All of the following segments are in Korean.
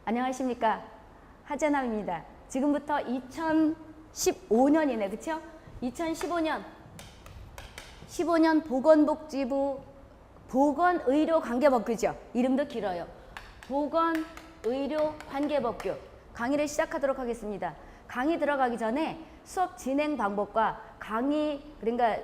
안녕하십니까. 하재남입니다. 지금부터 2015년이네, 그쵸? 2015년 보건복지부 보건의료관계법규죠. 이름도 길어요. 보건의료관계법규 강의를 시작하도록 하겠습니다. 강의 들어가기 전에 수업 진행 방법과 강의, 그러니까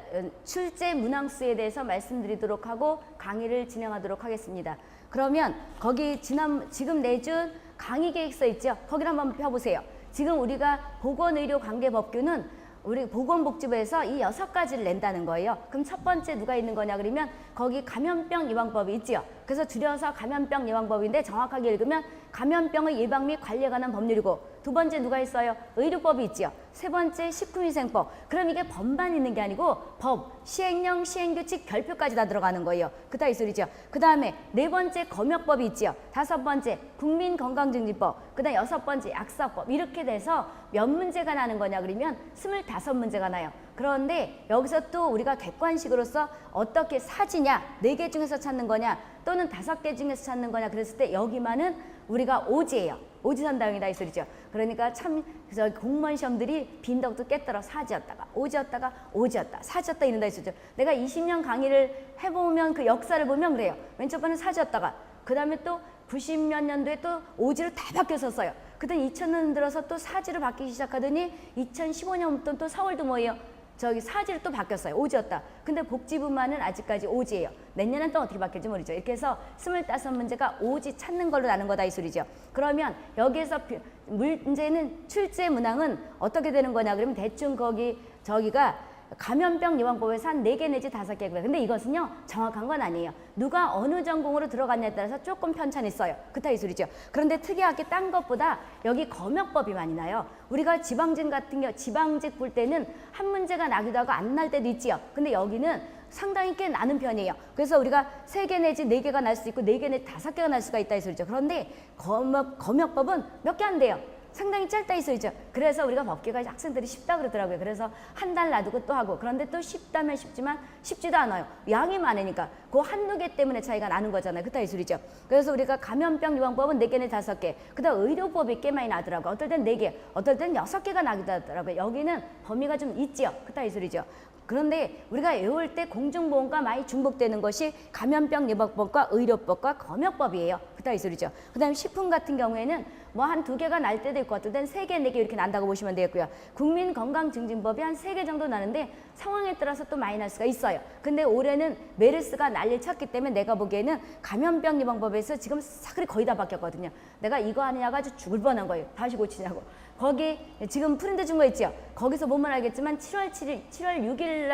출제 문항수에 대해서 말씀드리도록 하고 강의를 진행하도록 하겠습니다. 그러면 거기 지금 내준 강의 계획서 있죠? 거기를 한번 펴보세요. 지금 우리가 보건의료관계법규는 우리 보건복지부에서 이 6가지를 낸다는 거예요. 그럼 첫 번째 누가 있는 거냐 그러면 거기 감염병 예방법이 있지요. 그래서 줄여서 감염병 예방법인데 정확하게 읽으면 감염병의 예방 및 관리에 관한 법률이고, 두 번째 누가 있어요? 의료법이 있지요. 세 번째 식품위생법. 그럼 이게 법만 있는 게 아니고 법, 시행령, 시행규칙, 별표까지 다 들어가는 거예요. 그다 이 소리죠. 그 다음에 네 번째 검역법이 있지요. 다섯 번째 국민건강증진법. 그 다음 여섯 번째 약사법. 이렇게 돼서 몇 문제가 나는 거냐 그러면 25문제가 나요. 그런데 여기서 또 우리가 객관식으로서 어떻게 사지냐, 4개 중에서 찾는 거냐 또는 5개 중에서 찾는 거냐 그랬을 때 여기만은 우리가 오지예요. 오지선다형이다 이 소리죠. 그러니까 참 공무원 시험들이 빈덕도 깨떨어 사지였다가 오지였다가 오지였다 사지였다 이런다 이 소리죠. 내가 20년 강의를 해보면 그 역사를 보면 그래요. 맨 첫 번은 사지였다가 그 다음에 또 90몇 년도에 또 오지로 다 바뀌었었어요. 그다음 2000년 들어서 또 사지로 바뀌기 시작하더니 2015년부터 또 4월도 뭐예요? 저기 사지로 또 바뀌었어요. 오지였다. 근데 복지부만은 아직까지 오지예요. 내년엔 또 어떻게 바뀔지 모르죠. 이렇게 해서 25문제가 오지 찾는 걸로 나는 거다 이 소리죠. 그러면 여기에서 문제는 출제 문항은 어떻게 되는 거냐 그러면 대충 저기가 감염병 예방법에서 한 4개 내지 5개. 근데 이것은요 정확한 건 아니에요. 누가 어느 전공으로 들어갔냐에 따라서 조금 편차는 있어요. 그렇다 이 소리죠. 그런데 특이하게 딴 것보다 여기 검역법이 많이 나요. 우리가 지방직 같은 경우 지방직 볼 때는 한 문제가 나기도 하고 안 날 때도 있지요. 근데 여기는 상당히 꽤 나는 편이에요. 그래서 우리가 3개 내지 4개가 날 수 있고 4개 내지 5개가 날 수가 있다 이 소리죠. 그런데 검역법은 몇 개 안 돼요. 상당히 짧다 이 소리죠. 그래서 우리가 법규가 학생들이 쉽다 그러더라고요. 그래서 한 달 놔두고 또 하고, 그런데 또 쉽다면 쉽지만 쉽지도 않아요. 양이 많으니까 그 한두 개 때문에 차이가 나는 거잖아요. 그렇다 이 소리죠. 그래서 우리가 감염병 예방법은 4개 내지 5개, 그 다음 의료법이 꽤 많이 나더라고요. 어떨 땐 4개, 어떨 땐 6개가 나기도 하더라고요. 여기는 범위가 좀 있지요. 그렇다 이 소리죠. 그런데 우리가 외울 때 공중보건과 많이 중복되는 것이 감염병 예방법과 의료법과 검역법이에요. 그렇다 이 소리죠. 그 다음에 식품 같은 경우에는 뭐 한 2개가 날 때도 있고 어떨 땐 3개, 4개 이렇게 난다고 보시면 되겠고요. 국민건강증진법이 한 3개 정도 나는데 상황에 따라서 또 많이 날 수가 있어요. 근데 올해는 메르스가 난리를 쳤기 때문에 내가 보기에는 감염병 예방법에서 지금 사글이 거의 다 바뀌었거든요. 내가 이거 하느냐가 아주 죽을 뻔한 거예요. 다시 고치냐고. 거기 지금 프린트 준 거 있죠? 거기서 보면 알겠지만 7월 7일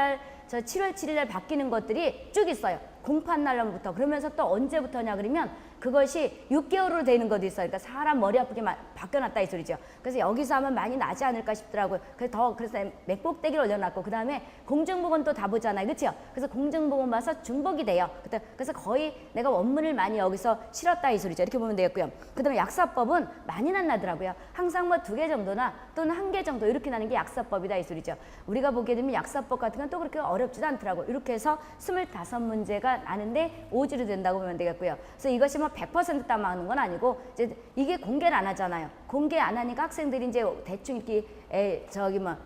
날 바뀌는 것들이 쭉 있어요. 공판 날부터. 그러면서 또 언제부터냐 그러면 그것이 6개월으로 되는 것도 있어요. 그러니까 사람 머리 아프게 바뀌어놨다 이 소리죠. 그래서 여기서 하면 많이 나지 않을까 싶더라고요. 그래서 맥복대기를 올려놨고, 그 다음에 공중보건 또 다 보잖아요. 그렇죠? 그래서 공중보건 봐서 중복이 돼요. 그래서 거의 내가 원문을 많이 여기서 실었다 이 소리죠. 이렇게 보면 되겠고요. 그 다음에 약사법은 많이는 나더라고요. 항상 뭐 2개 정도나 또는 1개 정도 이렇게 나는 게 약사법이다 이 소리죠. 우리가 보게 되면 약사법 같은 건 또 그렇게 어렵지도 않더라고요. 이렇게 해서 25문제가 나는데 오지로 된다고 보면 되겠고요. 그래서 이것이 뭐 100% 따먹는 건 아니고 이제 이게 공개를 안 하잖아요. 공개 안 하니까 학생들이 이제 대충 이렇게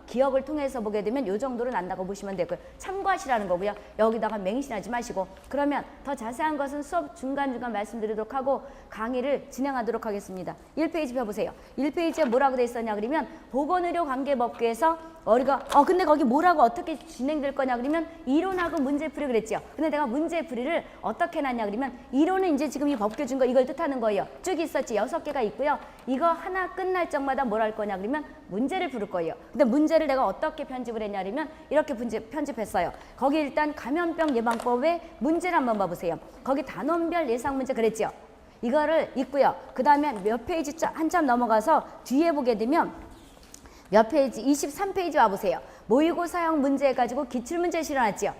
기억을 통해서 보게 되면 요 정도로 난다고 보시면 되고요. 참고하시라는 거고요. 여기다가 맹신하지 마시고. 그러면 더 자세한 것은 수업 중간중간 말씀드리도록 하고 강의를 진행하도록 하겠습니다. 1페이지 펴보세요. 1페이지에 뭐라고 돼 있었냐 그러면 보건의료관계법규에서 우리가 근데 거기 뭐라고 어떻게 진행될 거냐 그러면 이론하고 문제풀이 그랬죠. 근데 내가 문제풀이를 어떻게 해놨냐 그러면 이론은 이제 지금 이 법규 준 거 이걸 뜻하는 거예요. 쭉 있었지. 6개가 있고요. 이거 하나 끝날 적마다 뭘 할 거냐 그러면 문제를 부를 거예요. 근데 문제를 내가 어떻게 편집을 했냐 그러면 이렇게 편집했어요. 거기 일단 감염병 예방법의 문제를 한번 봐보세요. 거기 단원별 예상 문제 그랬죠. 이거를 있고요. 그 다음에 몇 페이지 한참 넘어가서 뒤에 보게 되면 몇 페이지 23페이지 와보세요. 모의고사형 문제 가지고 기출문제 실어놨죠.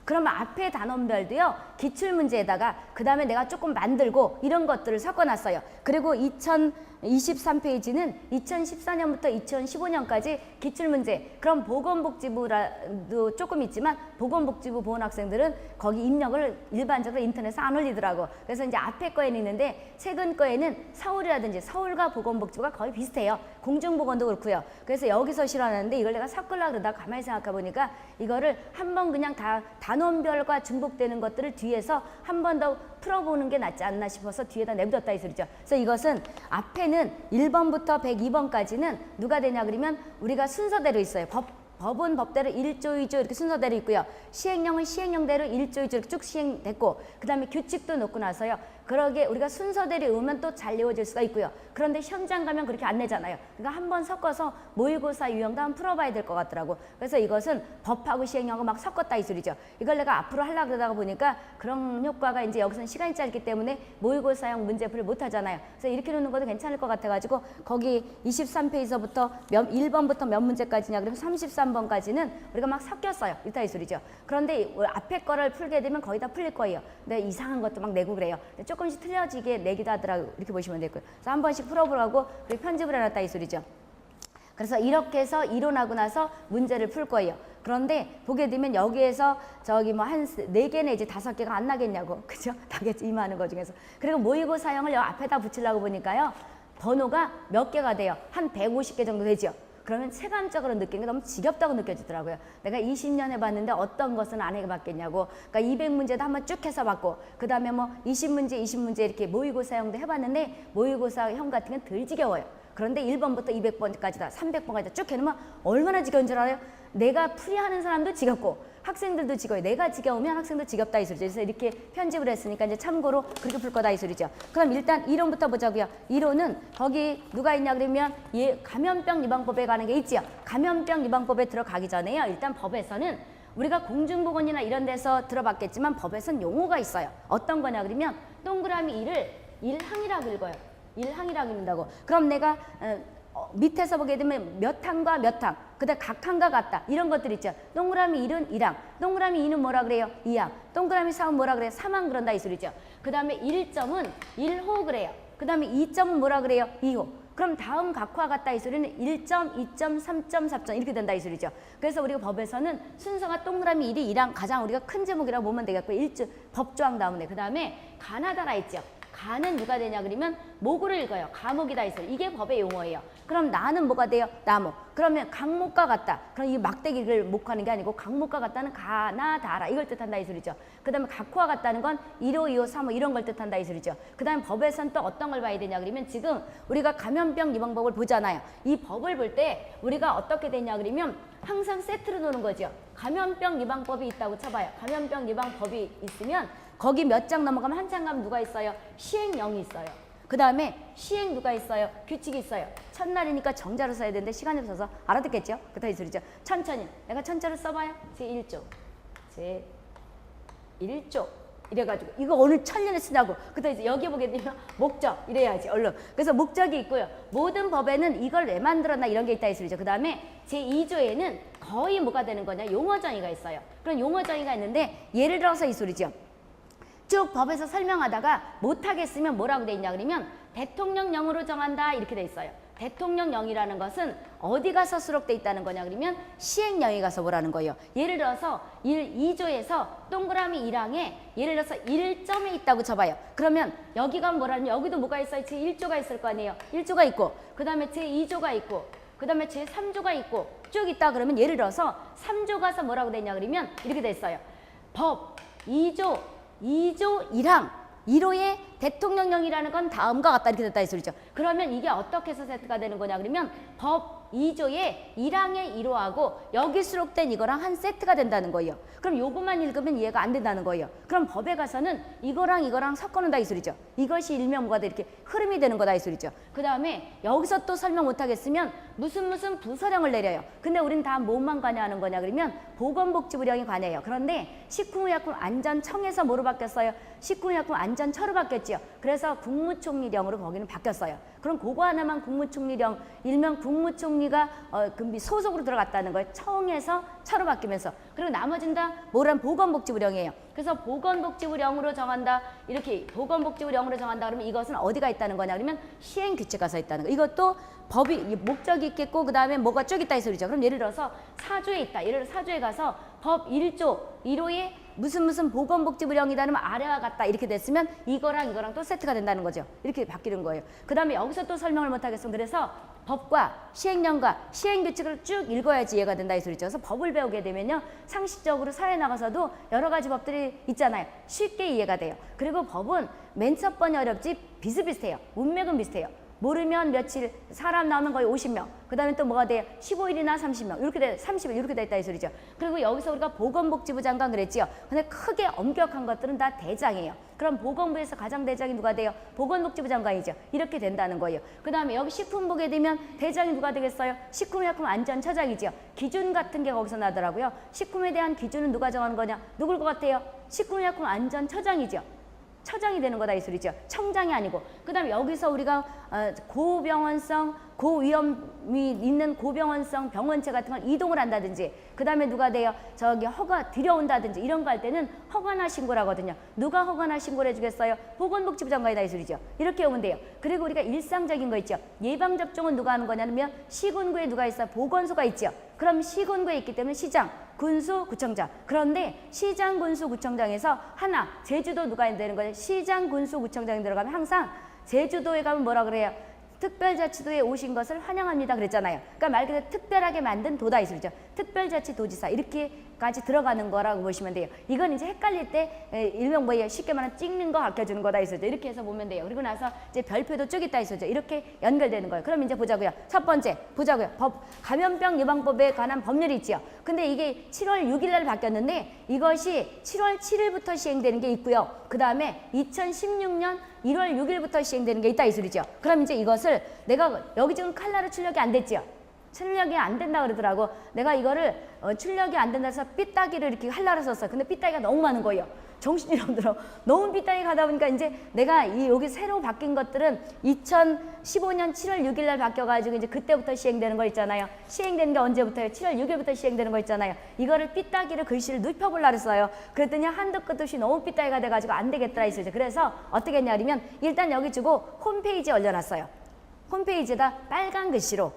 그러면 앞에 단원별도요 기출문제에다가 그 다음에 내가 조금 만들고 이런 것들을 섞어놨어요. 그리고 2023페이지는 2014년부터 2015년까지 기출문제. 그럼 보건복지부도 조금 있지만 보건복지부 보건학생들은 거기 입력을 일반적으로 인터넷에 안 올리더라고. 그래서 이제 앞에 거에는 있는데 최근 거에는 서울이라든지 서울과 보건복지부가 거의 비슷해요. 공중보건도 그렇고요. 그래서 여기서 실어놨는데 이걸 내가 섞으려고 그러다가 가만히 생각해 보니까 이거를 한번 그냥 다 단원별과 중복되는 것들을 뒤에서 한 번 더 풀어보는 게 낫지 않나 싶어서 뒤에다 내묻었다 이 소리죠. 그래서 이것은 앞에는 1번부터 102번까지는 누가 되냐 그러면 우리가 순서대로 있어요. 법은 법대로 1조, 2조 이렇게 순서대로 있고요. 시행령은 시행령대로 1조, 2조 이렇게 쭉 시행됐고 그 다음에 규칙도 놓고 나서요. 그러게 우리가 순서대로 외우면 또 잘 외워질 수가 있고요. 그런데 현장 가면 그렇게 안 내잖아요. 그러니까 한번 섞어서 모의고사 유형도 한번 풀어봐야 될 것 같더라고. 그래서 이것은 법하고 시행령하고 막 섞었다 이 소리죠. 이걸 내가 앞으로 하려고 그러다가 보니까 그런 효과가 이제 여기서는 시간이 짧기 때문에 모의고사형 문제풀이를 못 하잖아요. 그래서 이렇게 놓는 것도 괜찮을 것 같아가지고 거기 23페이지서부터 1번부터 몇 문제까지냐 그러면 33번까지는 우리가 막 섞였어요. 이따 이 소리죠. 그런데 앞에 거를 풀게 되면 거의 다 풀릴 거예요. 근데 이상한 것도 막 내고 그래요. 조금씩 틀려지게 내기도 하더라고요. 이렇게 보시면 되고요. 그래서 한 번씩 풀어보라고 그리고 편집을 해놨다 이 소리죠. 그래서 이렇게 해서 이론하고 나서 문제를 풀 거예요. 그런데 보게 되면 여기에서 저기 뭐 한 4개 내지 5개가 안 나겠냐고. 그죠? 나겠지 이만한 거 중에서. 그리고 모의고사형을 여기 앞에다 붙이려고 보니까요. 번호가 몇 개가 돼요. 한 150개 정도 되죠. 그러면 체감적으로 느낀 게 너무 지겹다고 느껴지더라고요. 내가 20년 해봤는데 어떤 것은 안 해봤겠냐고. 그러니까 200문제도 한번 쭉 해서 봤고 그 다음에 뭐 20문제, 20문제 이렇게 모의고사형도 해봤는데 모의고사형 같은 건 덜 지겨워요. 그런데 1번부터 200번까지 다 300번까지 쭉 해놓으면 얼마나 지겨운 줄 알아요? 내가 풀이하는 사람도 지겹고 학생들도 지겨워요. 내가 지겨우면 학생도 지겹다 이 소리죠. 그래서 이렇게 편집을 했으니까 이제 참고로 그렇게 풀 거다 이 소리죠. 그럼 일단 이론부터 보자고요. 이론은 거기 누가 있냐 그러면 감염병 예방법에 관한 게 있지요. 감염병 예방법에 들어가기 전에요. 일단 법에서는 우리가 공중보건이나 이런 데서 들어봤겠지만 법에서는 용어가 있어요. 어떤 거냐 그러면 동그라미 1을 일항이라고 읽어요. 일항이라고 읽는다고. 그럼 내가 밑에서 보게 되면 몇 항과 몇 항, 그다음 각 항과 같다 이런 것들 있죠. 동그라미 1은 1항, 동그라미 2는 뭐라 그래요? 2항, 동그라미 4은 뭐라 그래요? 3항 그런다 이 소리죠. 그 다음에 1점은 1호 그래요. 그 다음에 2점은 뭐라 그래요? 2호. 그럼 다음 각화 같다 이 소리는 1점, 2점, 3점, 4점 이렇게 된다 이 소리죠. 그래서 우리가 법에서는 순서가 동그라미 1이 1항 가장 우리가 큰 제목이라고 보면 되겠고 법조항 다음에 그 다음에 가나다라 있죠. 가는 누가 되냐 그러면 목으로 읽어요. 가목이다 있어요. 이게 법의 용어예요. 그럼 나는 뭐가 돼요? 나목. 그러면 강목과 같다. 그럼 이 막대기를 목하는 게 아니고 강목과 같다는 가나 다라 이걸 뜻한다 이 소리죠. 그 다음에 각호와 같다는 건 1호, 2호, 3호 이런 걸 뜻한다 이 소리죠. 그 다음에 법에선 또 어떤 걸 봐야 되냐 그러면 지금 우리가 감염병 예방법을 보잖아요. 이 법을 볼 때 우리가 어떻게 되냐 그러면 항상 세트로 노는 거죠. 감염병 예방법이 있다고 쳐봐요. 감염병 예방법이 있으면 거기 몇 장 넘어가면 한 장 가면 누가 있어요? 시행령이 있어요. 그 다음에 시행 누가 있어요? 규칙이 있어요. 첫날이니까 정자로 써야 되는데 시간이 없어서 알아듣겠죠? 그렇다 이 소리죠. 천천히. 내가 천자로 써봐요. 제1조. 제1조. 이래가지고 이거 오늘 천년에 쓰냐고. 그때 이제 여기 보게 되면 목적 이래야지 얼른. 그래서 목적이 있고요. 모든 법에는 이걸 왜 만들었나 이런 게 있다 이 소리죠. 그 다음에 제2조에는 거의 뭐가 되는 거냐? 용어 정의가 있어요. 그런 용어 정의가 있는데 예를 들어서 이 소리죠. 쭉 법에서 설명하다가 못하겠으면 뭐라고 돼 있냐 그러면 대통령령으로 정한다 이렇게 돼 있어요. 대통령령이라는 것은 어디 가서 수록돼 있다는 거냐 그러면 시행령에 가서 뭐라는 거예요. 예를 들어서 2조에서 동그라미 1항에 예를 들어서 1점에 있다고 쳐봐요. 그러면 여기가 뭐라는 여기도 뭐가 있어요? 제1조가 있을 거 아니에요. 1조가 있고 그 다음에 제2조가 있고 그 다음에 제3조가 있고 쭉 있다 그러면 예를 들어서 3조 가서 뭐라고 되냐 그러면 이렇게 됐어요. 법 2조 1항 1호의 대통령령이라는 건 다음과 같다 이렇게 됐다 이 소리죠. 그러면 이게 어떻게 해서 세트가 되는 거냐 그러면 법 2조의 1항의 1호하고 여기 수록된 이거랑 한 세트가 된다는 거예요. 그럼 요것만 읽으면 이해가 안 된다는 거예요. 그럼 법에 가서는 이거랑 섞어놓는다 이 소리죠. 이것이 일명 뭐가 돼 이렇게 흐름이 되는 거다 이 소리죠. 그 다음에 여기서 또 설명 못하겠으면 무슨 부서령을 내려요. 근데 우린 다 뭐만 관여하는 거냐 그러면 보건복지부령이 관여해요. 그런데 식품의약품안전청에서 뭐로 바뀌었어요? 식품의약품안전처로 바뀌었지요. 그래서 국무총리령으로 거기는 바뀌었어요. 그럼 그거 하나만 국무총리령 일명 국무총리가 소속으로 들어갔다는 거예요. 청에서 처로 바뀌면서. 그리고 나머지는 다 뭐란 보건복지부령이에요. 그래서 보건복지부령으로 정한다. 이렇게 보건복지부령으로 정한다 그러면 이것은 어디가 있다는 거냐 그러면 시행규칙가 서 있다는 거. 이것도 법이 목적이 있겠고 그 다음에 뭐가 쭉 있다 이 소리죠. 그럼 예를 들어서 사조에 있다. 예를 들어 사조에 가서 법 1조 1호에 무슨 보건복지부령이다 하면 아래와 같다 이렇게 됐으면 이거랑 또 세트가 된다는 거죠. 이렇게 바뀌는 거예요. 그 다음에 여기서 또 설명을 못하겠으면 그래서 법과 시행령과 시행규칙을 쭉 읽어야지 이해가 된다 이 소리죠. 그래서 법을 배우게 되면요 상식적으로 사회에 나가서도 여러 가지 법들이 있잖아요. 쉽게 이해가 돼요. 그리고 법은 맨 첫 번이 어렵지 비슷비슷해요. 문맥은 비슷해요. 모르면 며칠 사람 나오면 거의 50명 그 다음에 또 뭐가 돼요? 15일이나 30명 이렇게 돼 30일 이렇게 돼 있다 이 소리죠. 그리고 여기서 우리가 보건복지부 장관 그랬지요. 근데 크게 엄격한 것들은 다 대장이에요. 그럼 보건부에서 가장 대장이 누가 돼요? 보건복지부 장관이죠. 이렇게 된다는 거예요. 그 다음에 여기 식품 보게 되면 대장이 누가 되겠어요? 식품의약품안전처장이죠. 기준 같은 게 거기서 나더라고요. 식품에 대한 기준은 누가 정하는 거냐? 누굴 것 같아요? 식품의약품안전처장이죠. 처장이 되는 거다 이 소리죠. 청장이 아니고. 그 다음에 여기서 우리가 고병원성, 고위험이 있는 고병원성 병원체 같은 걸 이동을 한다든지 그 다음에 누가 돼요? 저기 허가 들여온다든지 이런 거 할 때는 허가나 신고를 하거든요. 누가 허가나 신고를 해주겠어요? 보건복지부 장관이다 이 소리죠. 이렇게 오면 돼요. 그리고 우리가 일상적인 거 있죠. 예방접종은 누가 하는 거냐면 시군구에 누가 있어요? 보건소가 있죠. 그럼 시군구에 있기 때문에 시장, 군수, 구청장. 그런데 시장, 군수, 구청장에서 하나 제주도 누가 해야 되는 거예요? 시장, 군수, 구청장이 들어가면 항상 제주도에 가면 뭐라 그래요? 특별자치도에 오신 것을 환영합니다 그랬잖아요. 그러니까 말 그대로 특별하게 만든 도다 이 소리죠. 특별자치도지사 이렇게까지 들어가는 거라고 보시면 돼요. 이건 이제 헷갈릴 때 일명 뭐예요? 쉽게 말하면 찍는 거 가르쳐주는 거다 이 소리죠. 이렇게 해서 보면 돼요. 그리고 나서 이제 별표도 쭉 있다 이 소리죠. 이렇게 연결되는 거예요. 그럼 이제 보자고요. 첫 번째 보자고요. 감염병 예방법에 관한 법률이 있지요. 근데 이게 7월 6일 날 바뀌었는데 이것이 7월 7일부터 시행되는 게 있고요. 그 다음에 2016년 1월 6일부터 시행되는 게 있다 이 소리죠. 그럼 이제 이것을 내가 여기 지금 칼라로 출력이 안 됐죠. 출력이 안 된다 그러더라고. 내가 이거를 출력이 안 된다 해서 삐따기를 이렇게 칼라로 썼어요. 근데 삐따기가 너무 많은 거예요. 정신이 없더라. 너무 삐딱이 가다 보니까 이제 내가 여기 새로 바뀐 것들은 2015년 7월 6일 날 바뀌어가지고 이제 그때부터 시행되는 거 있잖아요. 시행되는 게 언제부터요? 7월 6일부터 시행되는 거 있잖아요. 이거를 삐딱이를 글씨를 눕혀보려고 했어요. 그랬더니 한도 끝도 없이 너무 삐딱이가 돼가지고 안 되겠더라 했어요. 그래서 어떻게 했냐면 일단 여기 주고 홈페이지에 올려놨어요. 홈페이지에다 빨간 글씨로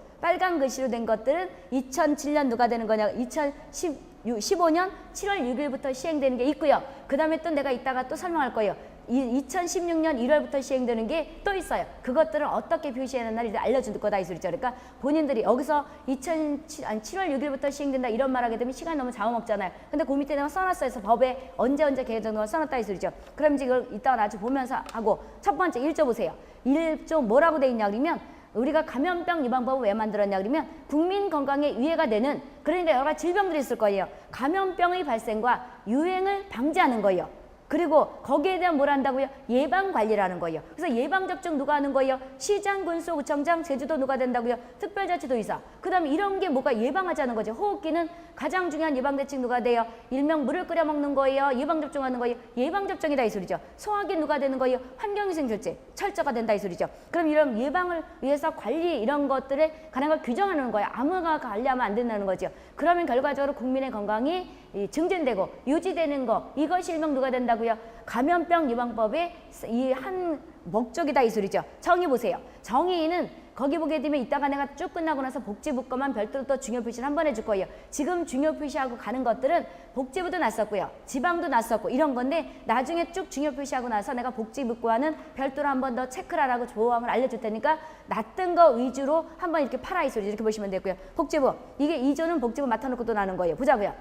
된 것들은 2007년 누가 되는 거냐? 2015년 7월 6일부터 시행되는 게 있고요. 그 다음에 또 내가 이따가 또 설명할 거예요. 2016년 1월부터 시행되는 게 또 있어요. 그것들은 어떻게 표시하는 날 이제 알려줄 거다 이 소리죠. 그러니까 본인들이 여기서 7월 6일부터 시행된다 이런 말 하게 되면 시간이 너무 잡아먹잖아요. 근데 그 밑에 내가 써놨어요. 그래서 법에 언제 개정을 써놨다 이 소리죠. 그럼 이제 이걸 이따가 나중에 보면서 하고 첫 번째 1조 보세요. 1조 뭐라고 돼 있냐 그러면 우리가 감염병 예방법을 왜 만들었냐 그러면 국민 건강에 위해가 되는 그러니까 여러 가지 질병들이 있을 거예요. 감염병의 발생과 유행을 방지하는 거예요. 그리고 거기에 대한 뭘 한다고요? 예방관리를 하는 거예요. 그래서 예방접종 누가 하는 거예요? 시장, 군수, 구청장, 제주도 누가 된다고요? 특별자치도의사. 그 다음에 이런 게 뭐가 예방하자는 거죠. 호흡기는 가장 중요한 예방대책 누가 돼요? 일명 물을 끓여 먹는 거예요? 예방접종하는 거예요? 예방접종이다 이 소리죠. 소화기 누가 되는 거예요? 환경위생절제 철저가 된다 이 소리죠. 그럼 이런 예방을 위해서 관리 이런 것들에 관한 걸 규정하는 거예요. 아무가 관리하면 안 된다는 거죠. 그러면 결과적으로 국민의 건강이 증진되고 유지되는 거 이것이 일명 누가 된다고요? 감염병 예방법의 이 한 목적이다 이 소리죠. 정의 보세요. 정의는 거기 보게 되면 이따가 내가 쭉 끝나고 나서 복지부 거만 별도로 또 중요 표시를 한번 해줄 거예요. 지금 중요 표시하고 가는 것들은 복지부도 났었고요. 지방도 났었고 이런 건데 나중에 쭉 중요 표시하고 나서 내가 복지부과는 별도로 한 번 더 체크를 하라고 조항을 알려줄 테니까 놨던 거 위주로 한번 이렇게 팔아 이 소리 이렇게 보시면 되고요. 복지부 이게 2조는 복지부 맡아놓고 또 나는 거예요. 보자고요.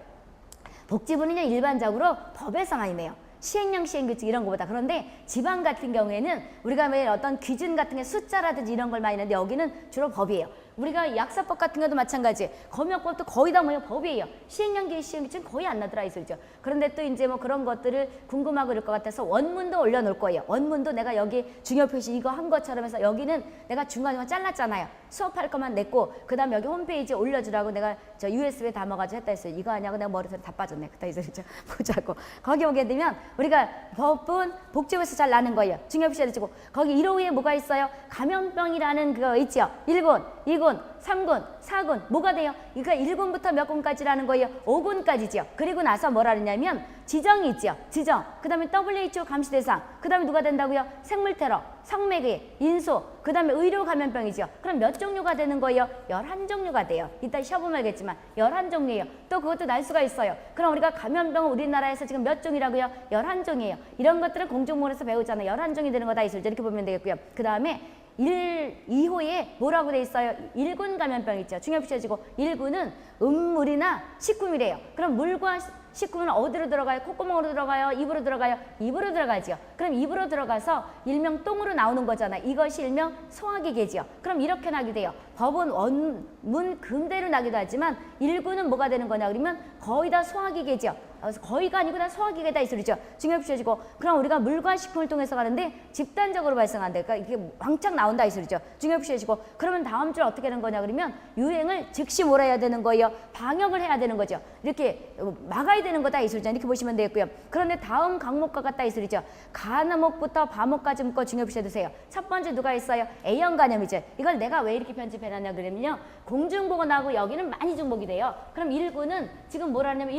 복지부는요 일반적으로 법에서만 있네요. 시행령 시행규칙 이런 거보다. 그런데 지방 같은 경우에는 우리가 왜 어떤 기준 같은 게 숫자라든지 이런 걸 많이 있는데 여기는 주로 법이에요. 우리가 약사법 같은 것도 마찬가지. 검역법도 거의 다 뭐예요? 법이에요. 시행령 시행규칙은 거의 안 나더라 이 소리죠. 그런데 또 이제 뭐 그런 것들을 궁금하고 이럴 것 같아서 원문도 올려놓을 거예요. 원문도 내가 여기 중요 표시 이거 한 것처럼 해서 여기는 내가 중간중간 잘랐잖아요. 수업할 것만 냈고 그 다음 여기 홈페이지에 올려주라고 내가 저 USB에 담아가지고 했다 했어요. 이거 하냐고 내가 머리털이 다 빠졌네. 그다 이 소리죠. 보자고. 거기 오게 되면 우리가 법은 복지부에서 잘 나는 거예요. 중요 표시를 주고 거기 1호 위에 뭐가 있어요? 감염병이라는 그거 있죠. 1군, 2군 2군, 3군, 4군 뭐가 돼요? 그러니까 1군부터 몇 군까지라는 거예요? 5군까지죠. 그리고 나서 뭐라 그러냐면 지정이 있죠. 지정. 그 다음에 WHO 감시 대상. 그 다음에 누가 된다고요? 생물 테러, 성매개, 인수. 그 다음에 의료 감염병이죠. 그럼 몇 종류가 되는 거예요? 11종류가 돼요. 이따 시험을 알겠지만 11종류예요. 또 그것도 날 수가 있어요. 그럼 우리가 감염병은 우리나라에서 지금 몇 종이라고요? 11종이에요. 이런 것들은 공중보건에서 배우잖아요. 11종이 되는 거다 있을 때 이렇게 보면 되겠고요. 그 다음에 2호에 뭐라고 돼 있어요? 1군 감염병 있죠. 중요히 붙여지고 1군은 음물이나 식품이래요. 그럼 물과 식품은 어디로 들어가요? 콧구멍으로 들어가요? 입으로 들어가요? 입으로 들어가죠. 그럼 입으로 들어가서 일명 똥으로 나오는 거잖아요. 이것이 일명 소화기 계죠. 그럼 이렇게 나게 돼요. 법은 원문 금대로 나기도 하지만 1군은 뭐가 되는 거냐 그러면 거의 다 소화기 계죠. 거의가 아니고 다 소화기계다 이 소리죠. 중요히 붙여지고 그럼 우리가 물과 식품을 통해서 가는데 집단적으로 발생한다. 그러니까 이게 왕창 나온다 이 소리죠. 중요히 붙여지고 그러면 다음 주 어떻게 되는 거냐 그러면 유행을 즉시 뭐라 해야 되는 거예요? 방역을 해야 되는 거죠. 이렇게 막아야 되는 거다 이 소리죠. 이렇게 보시면 되겠고요. 그런데 다음 강목과 같다 이 소리죠. 간목부터 바목까지 묶어 중요히 붙여주세요. 첫 번째 누가 있어요? A형 간염이죠. 이걸 내가 왜 이렇게 편집해놨냐 그러면요. 공중보건하고 여기는 많이 중복이 돼요. 그럼 1군은 지금 뭐라 하냐면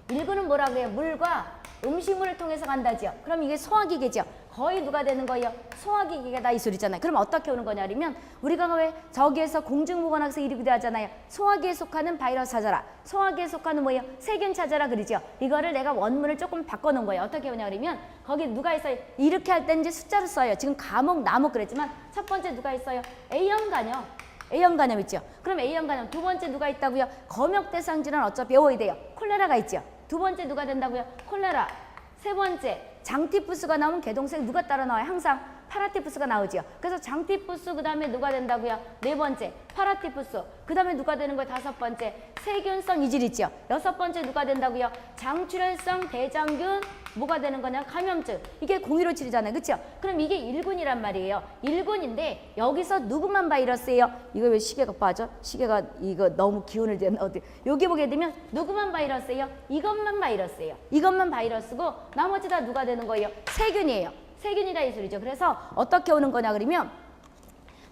1군은 뭐라 그래요? 물과 음식물을 통해서 간다지요. 그럼 이게 소화기계죠. 거의 누가 되는 거예요? 소화기계다 이 소리잖아요. 그럼 어떻게 오는 거냐 그러면 우리가 왜 저기에서 공중보건학에서 이렇게 하잖아요. 소화기에 속하는 바이러스 찾아라. 소화기에 속하는 뭐예요? 세균 찾아라 그러죠. 이거를 내가 원문을 조금 바꿔놓은 거예요. 어떻게 오냐 그러면 거기 누가 있어요? 이렇게 할 때 이제 숫자로 써요. 지금 과목, 나목 그랬지만 첫 번째 누가 있어요? A형 간염. A형 간염 있죠. 그럼 A형 간염 두 번째 누가 있다고요? 검역대상질환 어차피 외워야 돼요. 콜레라가 있죠. 두 번째 누가 된다고요? 콜레라. 세 번째 장티푸스가 나오면 개동생 누가 따라 나와요? 항상 파라티푸스가 나오죠. 그래서 장티푸스 그 다음에 누가 된다고요? 네 번째 파라티푸스. 그 다음에 누가 되는 거예요? 다섯 번째 세균성 이질 있죠. 여섯 번째 누가 된다고요? 장출혈성 대장균 뭐가 되는 거냐? 감염증. 이게 0157이잖아요. 그렇죠? 그럼 이게 1군이란 말이에요. 1군인데 여기서 누구만 바이러스예요? 이거 왜 시계가 빠져? 시계가 이거 너무 기운을 내는 어디? 여기 보게 되면 누구만 바이러스예요? 이것만 바이러스예요. 이것만 바이러스고 나머지 다 누가 되는 거예요? 세균이에요. 세균이다 이 소리죠. 그래서 어떻게 오는 거냐 그러면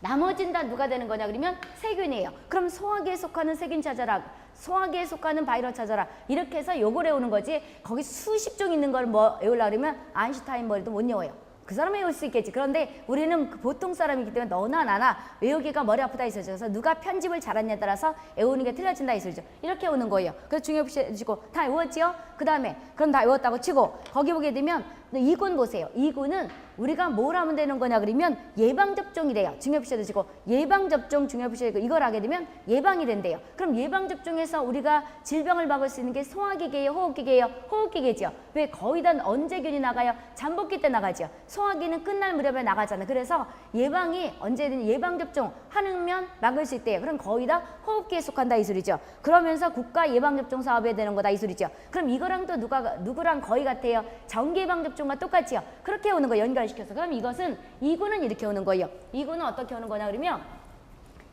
나머진 다 누가 되는 거냐 그러면 세균이에요. 그럼 소화기에 속하는 세균 찾아라. 소화기에 속하는 바이러스 찾아라. 이렇게 해서 요걸 외우는 거지. 거기 수십 종 있는 걸 뭐 외우려고 그러면 아인슈타인 머리도 못 외워요. 그 사람 외울 수 있겠지. 그런데 우리는 보통 사람이기 때문에 너나 나나 외우기가 머리 아프다 이 소리죠. 그래서 누가 편집을 잘하냐에 따라서 외우는 게 틀려진다 이 소리죠. 이렇게 외우는 거예요. 그래서 중요히 보시고 다 외웠지요? 그 다음에 그럼 다 외웠다고 치고 거기 보게 되면 2군 보세요. 2군은 우리가 뭘 하면 되는 거냐 그러면 예방접종이래요. 중요히 보셔주시고 예방접종 중요히 보셔야 되고 이걸 하게 되면 예방이 된대요. 그럼 예방접종에서 우리가 질병을 막을 수 있는 게 소화기계예요? 호흡기계예요? 호흡기계죠. 왜 거의 다 언제균이 나가요? 잠복기 때 나가죠. 소화기는 끝날 무렵에 나가잖아요. 그래서 예방이 언제든 예방접종 하면 막을 수 있대요. 그럼 거의 다 호흡기에 속한다 이 소리죠. 그러면서 국가 예방접종 사업에 되는 거다 이 소리죠. 그럼 이거랑 또 누구랑 거의 같아요? 정기예방접종과 똑같지요. 그렇게 오는 거 연결시켜서. 그럼 이것은 2군은 이렇게 오는 거예요. 2군은 어떻게 오는 거냐 그러면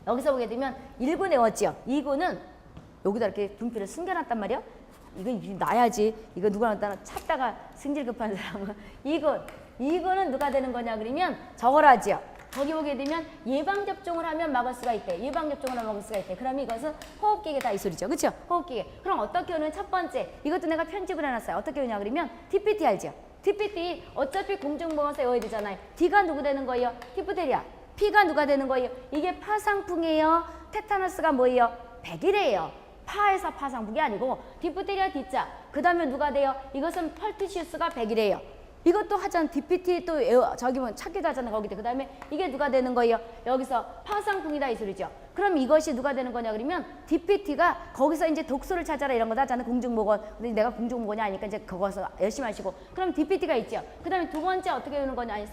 여기서 보게 되면 1군 외웠지요. 2군은 여기다 이렇게 분필을 숨겨놨단 말이야. 이거 놔야지. 이거 누구랑 찾다가 승질 급한 사람은 2군은 누가 되는 거냐 그러면 저거라지요. 거기 보게 되면 예방접종을 하면 막을 수가 있대. 예방접종을 하면 막을 수가 있대. 그럼 이것은 호흡기계다 이 소리죠. 그렇죠? 호흡기계. 그럼 어떻게 오는 첫 번째. 이것도 내가 편집을 해놨어요. 어떻게 오냐 그러면 DPT 알죠? DPT 어차피 공중보건에서 외워야 되잖아요. D가 누구 되는 거예요? 디프테리아. P가 누가 되는 거예요? 이게 파상풍이에요. 테타너스가 뭐예요? 백이래요. 파에서 파상풍이 아니고 디프테리아 D자. 그 다음에 누가 돼요? 이것은 펄티시우스가 백이래요. 이것도 하잖아. DPT 또 저기 뭐 찾기도 하잖아. 거기도. 그 다음에 이게 누가 되는 거예요? 여기서 파상풍이다 이 소리죠. 그럼 이것이 누가 되는 거냐 그러면 DPT가 거기서 이제 독소를 찾아라 이런 거다 하잖아. 공중보건. 근데 내가 공중보건이 아니까 이제 거기서 열심히 하시고. 그럼 DPT가 있죠. 그 다음에 두 번째 어떻게 되는 거냐? 아니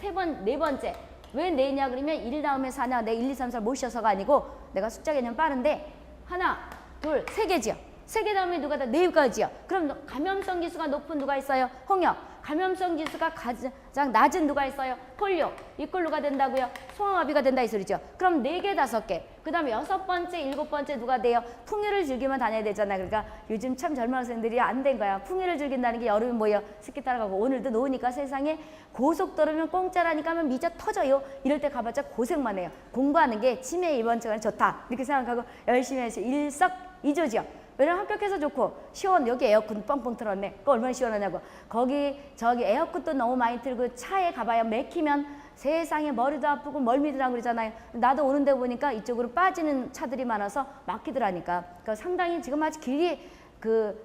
네 번째. 왜 네냐 그러면 1 다음에 4냐. 내가 1, 2, 3, 4 못 쉬어서가 아니고 내가 숫자 개념 빠른데 하나, 둘, 세 개지요. 세 개 다음에 누가 다 네 가지요. 그럼 감염성 지수가 높은 누가 있어요? 홍역. 감염성 지수가 가장 낮은 누가 있어요? 폴리오. 이꼴 누가 된다고요? 소아마비가 된다 이 소리죠. 그럼 4개, 5개. 그 다음에 6번째, 7번째 누가 돼요? 풍요를 즐기면 다녀야 되잖아요. 그러니까 요즘 참 젊은 학생들이 안 된 거야. 풍요를 즐긴다는 게 여름에 뭐예요? 스키 따라가고 오늘도 노으니까 세상에 고속도로면 공짜라니까 하면 미쳐 터져요. 이럴 때 가봤자 고생만 해요. 공부하는 게 치매 이번 주간 좋다. 이렇게 생각하고 열심히 해서 일석이조죠. 왜냐면 합격해서 좋고 시원 여기 에어컨 뻥뻥 틀었네. 그거 얼마나 시원하냐고. 거기 저기 에어컨도 너무 많이 틀고 차에 가봐야 맥히면 세상에 머리도 아프고 멀미도 나고 그러잖아요. 나도 오는데 보니까 이쪽으로 빠지는 차들이 많아서 막히더라니까. 그러니까 상당히 지금 아직 길이 그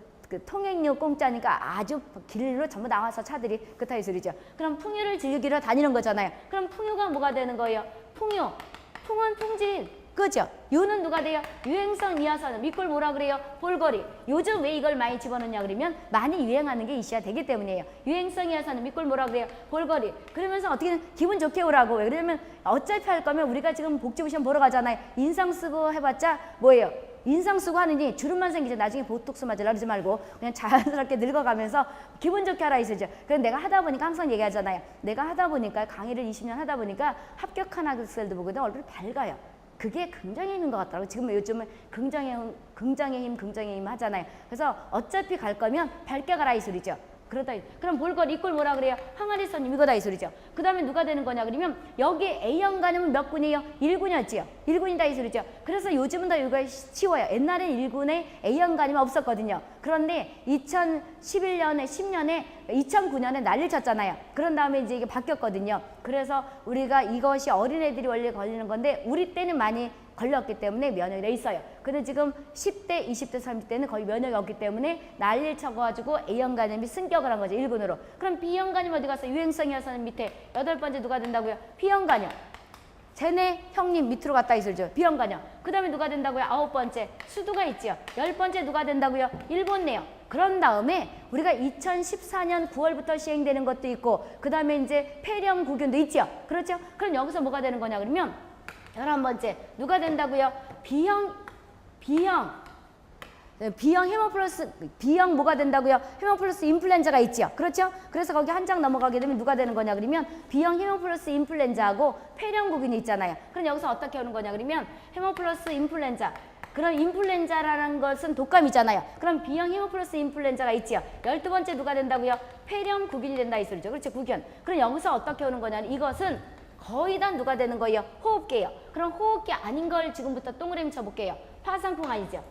통행료 공짜니까 아주 길로 전부 나와서 차들이 그렇다 이 소리죠. 그럼 풍요를 즐기러 다니는 거잖아요. 그럼 풍요가 뭐가 되는 거예요? 풍요. 풍은 풍진. 그죠? 요는 누가 돼요? 유행성 이하산업. 이걸 뭐라 그래요? 볼거리. 요즘 왜 이걸 많이 집어넣냐 그러면 많이 유행하는 게 이슈가 되기 때문이에요. 유행성 이하산업. 이걸 뭐라 그래요? 볼거리. 그러면서 어떻게든 기분 좋게 오라고. 왜 그러면 어차피 할 거면 우리가 지금 복지부 시험 보러 가잖아요. 인상 쓰고 해봤자 뭐예요? 인상 쓰고 하느니 주름만 생기죠. 나중에 보톡스 맞으려 그러지 말고 그냥 자연스럽게 늙어가면서 기분 좋게 하라 이거죠. 그래서 내가 하다 보니까 항상 얘기하잖아요. 내가 하다 보니까 강의를 20년 하다 보니까 합격한 학생들도 보거든 얼굴이 밝아요. 그게 긍정의 힘인 것 같더라고요. 지금 요즘은 긍정의 힘 하잖아요. 그래서 어차피 갈 거면 밝게 가라 이 소리죠. 그러다 그럼 볼거리 이꼴 뭐라 그래요? 항아리선님 이거다 이 소리죠. 그 다음에 누가 되는 거냐 그러면 여기 A형 간염은 몇 군이에요? 1군이었지요. 1군이다 이 소리죠. 그래서 요즘은 더 이거 쉬워요. 옛날엔 1군에 A형 간염이 없었거든요. 그런데 2011년에 10년에 2009년에 난리를 쳤잖아요. 그런 다음에 이제 이게 바뀌었거든요. 그래서 우리가 이것이 어린애들이 원래 걸리는 건데 우리 때는 많이 걸렸기 때문에 면역이 돼 있어요. 근데 지금 10대, 20대, 30대는 거의 면역이 없기 때문에 난리를 쳐가지고 A형 간염이 승격을 한 거죠. 1군으로. 그럼 B형 간염 어디 갔어? 유행성이어서는 밑에 8번째 누가 된다고요? B형 간염. 쟤네 형님 밑으로 갔다 이 소리죠. B형 간염. 그 다음에 누가 된다고요? 9번째 수두가 있죠. 10번째 누가 된다고요? 일본내요. 그런 다음에 우리가 2014년 9월부터 시행되는 것도 있고 그 다음에 이제 폐렴구균도 있죠. 그렇죠? 그럼 여기서 뭐가 되는 거냐 그러면 11번째 누가 된다고요? B형 헤모플러스 B형 뭐가 된다고요? 헤모플러스 인플루엔자가 있죠. 그렇죠? 그래서 거기 한 장 넘어가게 되면 누가 되는 거냐 그러면 B형 헤모플러스 인플루엔자하고 폐렴구균이 있잖아요. 그럼 여기서 어떻게 오는 거냐 그러면 헤모플러스 인플루엔자. 그럼 인플루엔자라는 것은 독감이잖아요. 그럼 B형 헤모플러스 인플루엔자가 있지요. 12번째 누가 된다고요? 폐렴구균이 된다 이 소리죠. 그렇죠? 구균. 그럼 여기서 어떻게 오는 거냐면 이것은 거의 다 누가 되는 거예요? 호흡기예요. 그럼 호흡기 아닌 걸 지금부터 동그라미 쳐볼게요. 파상풍 아니죠?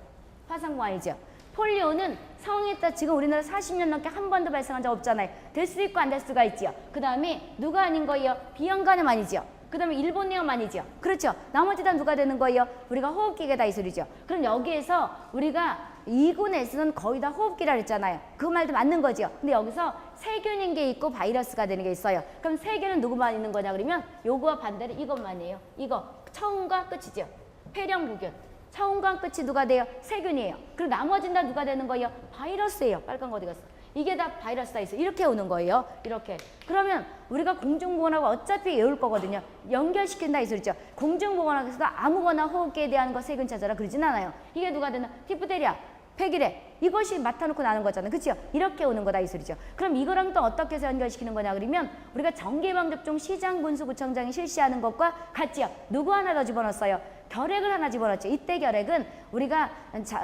파상풍 아니죠? 폴리오는 상황에 따라 지금 우리나라 40년 넘게 한 번도 발생한 적 없잖아요. 될 수도 있고 안 될 수가 있지요. 그 다음에 누가 아닌 거예요? B형 간염 아니죠? 그 다음에 일본내염 아니죠? 그렇죠? 나머지 다 누가 되는 거예요? 우리가 호흡기계다 이 소리죠. 그럼 여기에서 우리가 2군에서는 거의 다 호흡기라 그랬잖아요. 그 말도 맞는 거죠. 근데 여기서 세균인 게 있고 바이러스가 되는 게 있어요. 그럼 세균은 누구만 있는 거냐 그러면 요거와 반대로 이것만이에요. 이거 처음과 끝이죠. 폐렴구균. 처음과 끝이 누가 돼요? 세균이에요. 그리고 나머지는 다 누가 되는 거예요? 바이러스예요. 빨간 거 어디 갔어? 이게 다 바이러스다 있어. 이렇게 오는 거예요. 이렇게. 그러면 우리가 공중보건하고 어차피 외울 거거든요. 연결시킨다 이 소리죠. 공중보건학에서도 아무거나 호흡기에 대한 거 세균 찾아라 그러진 않아요. 이게 누가 되나? 디프테리아, 폐기래. 이것이 맡아놓고 나는 거잖아요. 그렇죠? 이렇게 오는 거다 이 소리죠. 그럼 이거랑 또 어떻게 해서 연결시키는 거냐 그러면 우리가 정기예방접종 시장군수구청장이 실시하는 것과 같지요. 누구 하나 더 집어넣었어요? 결핵을 하나 집어넣었죠. 이때 결핵은 우리가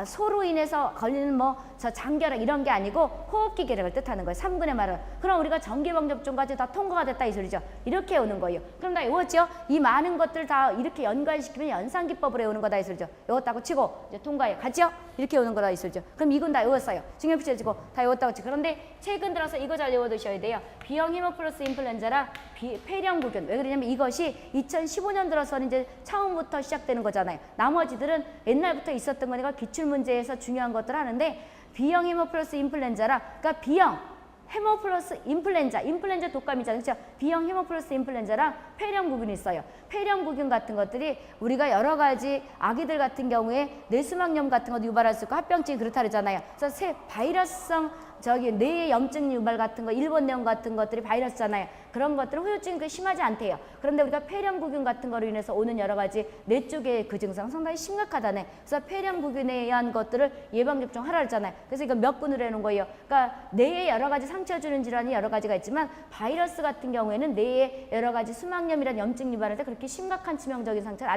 소로 인해서 걸리는 저 장결핵 이런 게 아니고 호흡기 결핵을 뜻하는 거예요. 3군의 말은. 그럼 우리가 정기예방접종까지 다 통과가 됐다 이 소리죠. 이렇게 오는 거예요. 그럼 다 외웠죠? 이 많은 것들 다 이렇게 연관시키면 연산기법으로 외우는 거다 이 소리죠. 외웠다고 치고 이제 통과해. 갔죠? 이렇게 오는 거다 이 소리죠. 그럼 이건 다 외웠어요. 증여 붙여지고 다 외웠다고 치고. 그런데 최근 들어서 이거 잘 외워두셔야 돼요. B형 헤모플러스 인플루엔자라 폐렴구균. 왜 그러냐면 이것이 2015년 들어서는 이제 처음부터 시작되는 거잖아요. 나머지들은 옛날부터 있었던 거니까 기출문제에서 중요한 것들 하는데 B형 헤모플러스 인플루엔자라 그러니까 B형 헤모플러스 인플루엔자 독감이잖아요. 그렇죠? B형 헤모플러스 인플루엔자랑 폐렴구균이 있어요. 폐렴구균 같은 것들이 우리가 여러 가지 아기들 같은 경우에 뇌수막염 같은 것도 유발할 수 있고 합병증이 그렇다 그러잖아요. 그래서 바이러스성 저기 뇌의 염증 유발 같은 거, 일본내용 같은 것들이 바이러스잖아요. 그런 것들은 후유증이 그렇게 심하지 않대요. 그런데 우리가 폐렴구균 같은 거로 인해서 오는 여러 가지 뇌 쪽의 그 증상 상당히 심각하다네. 그래서 폐렴구균에 의한 것들을 예방접종 하라 했잖아요. 그래서 이거 몇 군으로 해놓은 거예요. 그러니까 뇌에 여러 가지 상처 주는 질환이 여러 가지가 있지만 바이러스 같은 경우에는 뇌에 여러 가지 수막염이란 염증 유발할 때 그렇게 심각한 치명적인 상처를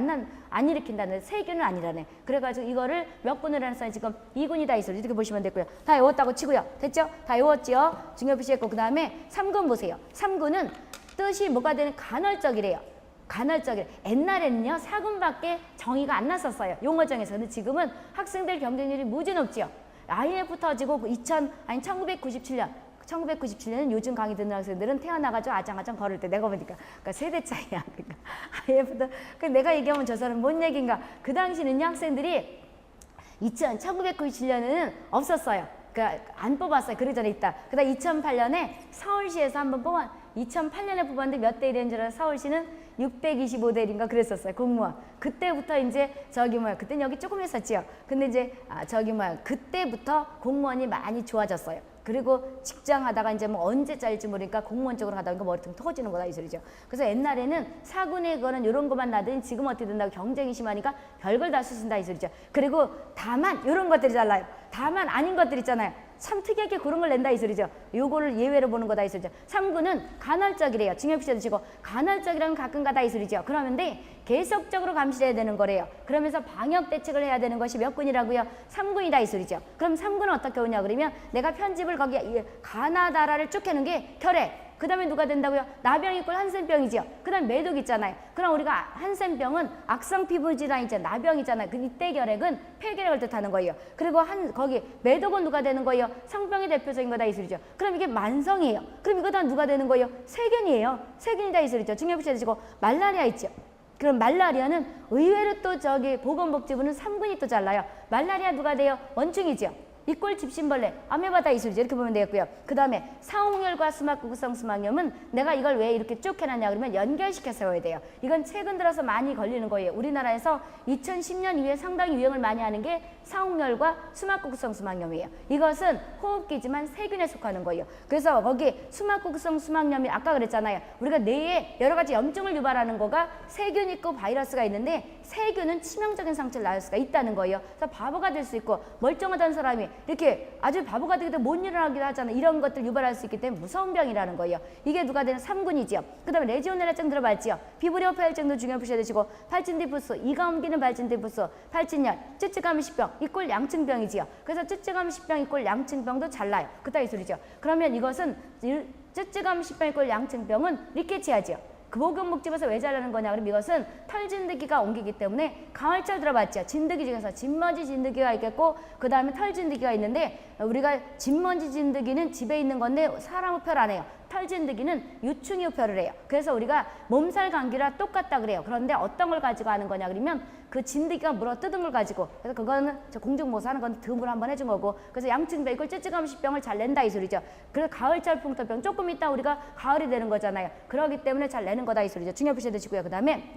안 일으킨다는, 세균은 아니라네. 그래가지고 이거를 몇 군으로 해놨어요. 지금 2군이 다 있어요. 이렇게 보시면 되고요. 다 외웠다고 치고요. 됐죠? 다 외웠지요? 중요표시했고, 그 다음에 3군 보세요. 3군은 뜻이 뭐가 되는 간헐적이래요. 간헐적이래. 옛날에는요 4군밖에 정의가 안 났었어요. 용어정에서. 근데 지금은 학생들 경쟁률이 무지 높지요. IMF 터지고 1997년은 요즘 강의 듣는 학생들은 태어나가지고 아장아장 걸을 때 내가 보니까 그러니까 세대 차이야. 그러니까 IMF도 내가 얘기하면 저 사람 뭔 얘기인가. 그 당시는요 학생들이 1997년에는 없었어요. 그러니까 안 뽑았어요. 그 전에 있다. 그다음 2008년에 서울시에서 한번 2008년에 뽑았는데 몇 대 1인 줄 알아요? 서울시는 625대 1인가 그랬었어요. 공무원. 그때부터 이제 그때는 여기 조금 했었지요. 근데 이제 그때부터 공무원이 많이 좋아졌어요. 그리고 직장 하다가 이제 뭐 언제 잘릴지 모르니까 공무원 쪽으로 가다 보니까 머리통 터지는 거다 이 소리죠. 그래서 옛날에는 사군에 거는 이런 것만 나더니 지금 어떻게 된다고 경쟁이 심하니까 별걸 다 쓰신다 이 소리죠. 그리고 다만 이런 것들이 달라요. 다만 아닌 것들 있잖아요. 참 특이하게 그런 걸 낸다 이 소리죠. 요거를 예외로 보는 거다 이 소리죠. 3군은 간헐적이래요. 중요표시 해주시고 간헐적이라면 가끔 가다 이 소리죠. 그러는데 계속적으로 감시해야 되는 거래요. 그러면서 방역 대책을 해야 되는 것이 몇 군이라고요? 3군이다 이 소리죠. 그럼 3군은 어떻게 오냐 그러면 내가 편집을 거기 가나다라를 쭉 해놓은 게 결핵. 그 다음에 누가 된다고요? 나병 이꼴 한센병이죠. 그 다음에 매독 있잖아요. 그럼 우리가 한센병은 악성 피부 질환 있잖아요. 나병이잖아요. 그 이때 결핵은 폐결핵을 뜻하는 거예요. 그리고 거기 매독은 누가 되는 거예요? 성병이 대표적인 거다 이 소리죠. 그럼 이게 만성이에요. 그럼 이거 다 누가 되는 거예요? 세균이에요. 세균이다 이 소리죠. 중요표시 해주시고 말라리아 있죠. 그럼 말라리아는 의외로 또 보건복지부는 3군이 또 잘라요. 말라리아 누가 돼요? 원충이죠. 이꼴 집신벌레, 아메바다 이 소리죠. 이렇게 보면 되겠고요. 그 다음에 사홍열과 수막구구성 수막염은 내가 이걸 왜 이렇게 쭉 해놨냐 그러면 연결시켜서 세워야 돼요. 이건 최근 들어서 많이 걸리는 거예요. 우리나라에서 2010년 이후에 상당히 유행을 많이 하는 게 사홍열과 수막구구성 수막염이에요. 이것은 호흡기지만 세균에 속하는 거예요. 그래서 거기 수막구구성 수막염이 아까 그랬잖아요. 우리가 뇌에 여러 가지 염증을 유발하는 거가 세균 있고 바이러스가 있는데 세균은 치명적인 상처를 낳을 수가 있다는 거예요. 그래서 바보가 될 수 있고 멀쩡하다는 사람이 이렇게 아주 바보가 되기도 못 일어나기도 하잖아요. 이런 것들 유발할 수 있기 때문에 무서운 병이라는 거예요. 이게 누가 되는 3군이지요. 그 다음에 레지오넬라증 들어봤지요. 피부려 폐혈증도 중요한 표시해 주시고 팔진디푸스, 이가 옮기는 발진디푸스, 팔진열, 찌찌가미식병, 이꼴 양층병이지요. 그래서 찌찌가미식병 이꼴 양층병도 잘나요. 그따 이 소리죠. 그러면 이것은 찌찌가미식병 이꼴 양층병은 리케치아지요. 그 보건복지부에서 왜 잘라는 거냐 그러면 이것은 털진드기가 옮기기 때문에 가을철 들어봤죠. 진드기 중에서 진먼지 진드기가 있겠고 그 다음에 털진드기가 있는데 우리가 진먼지 진드기는 집에 있는 건데 사람 우표를 안 해요. 털진드기는 유충이 우표를 해요. 그래서 우리가 몸살 감기랑 똑같다 그래요. 그런데 어떤 걸 가지고 하는 거냐 그러면 그 진드기가 물어뜯은 걸 가지고 그래서 그거는 저 공중모사 하는 건 덤으로 한번 해준 거고 그래서 양층병 이걸 찌찌감시병을 잘 낸다 이 소리죠. 그래서 가을철 풍토병 조금 있다 우리가 가을이 되는 거잖아요. 그러기 때문에 잘 내는 거다 이 소리죠. 중요표시 해주시고요. 그 다음에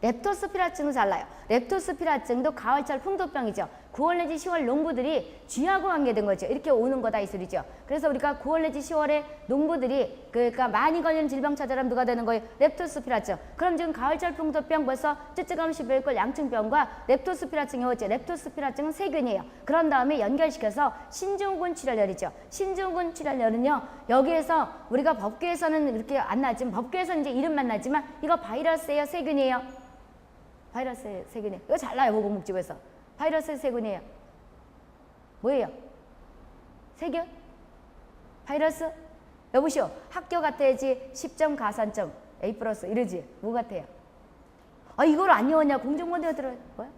렙토스피라증도 잘나요. 렙토스피라증도 가을철 풍토병이죠. 9월 내지 10월 농부들이 쥐하고 관계된 거죠. 이렇게 오는 거다 이 소리죠. 그래서 우리가 9월 내지 10월에 농부들이 그러니까 많이 걸리는 질병 찾아라면 누가 되는 거예요? 렙토스피라증. 그럼 지금 가을철 풍토병 벌써 찌찌감시병 양층병과 렙토스피라증이 오죠. 렙토스피라증은 세균이에요. 그런 다음에 연결시켜서 신증후군 출혈열이죠. 신증후군 출혈열은요. 여기에서 우리가 법규에서는 이렇게 안 나지만 법규에서는 이제 이름만 나지만 이거 바이러스예요, 세균이에요? 바이러스 세균이에요. 이거 잘나요 보건복지부에서. 바이러스 세균이에요. 뭐예요? 세균? 바이러스? 여보시오. 학교 같아야지 10점 가산점 A+ 이러지. 뭐 같아요? 아 이걸 안 외웠냐? 공정본대가 들어. 뭐야?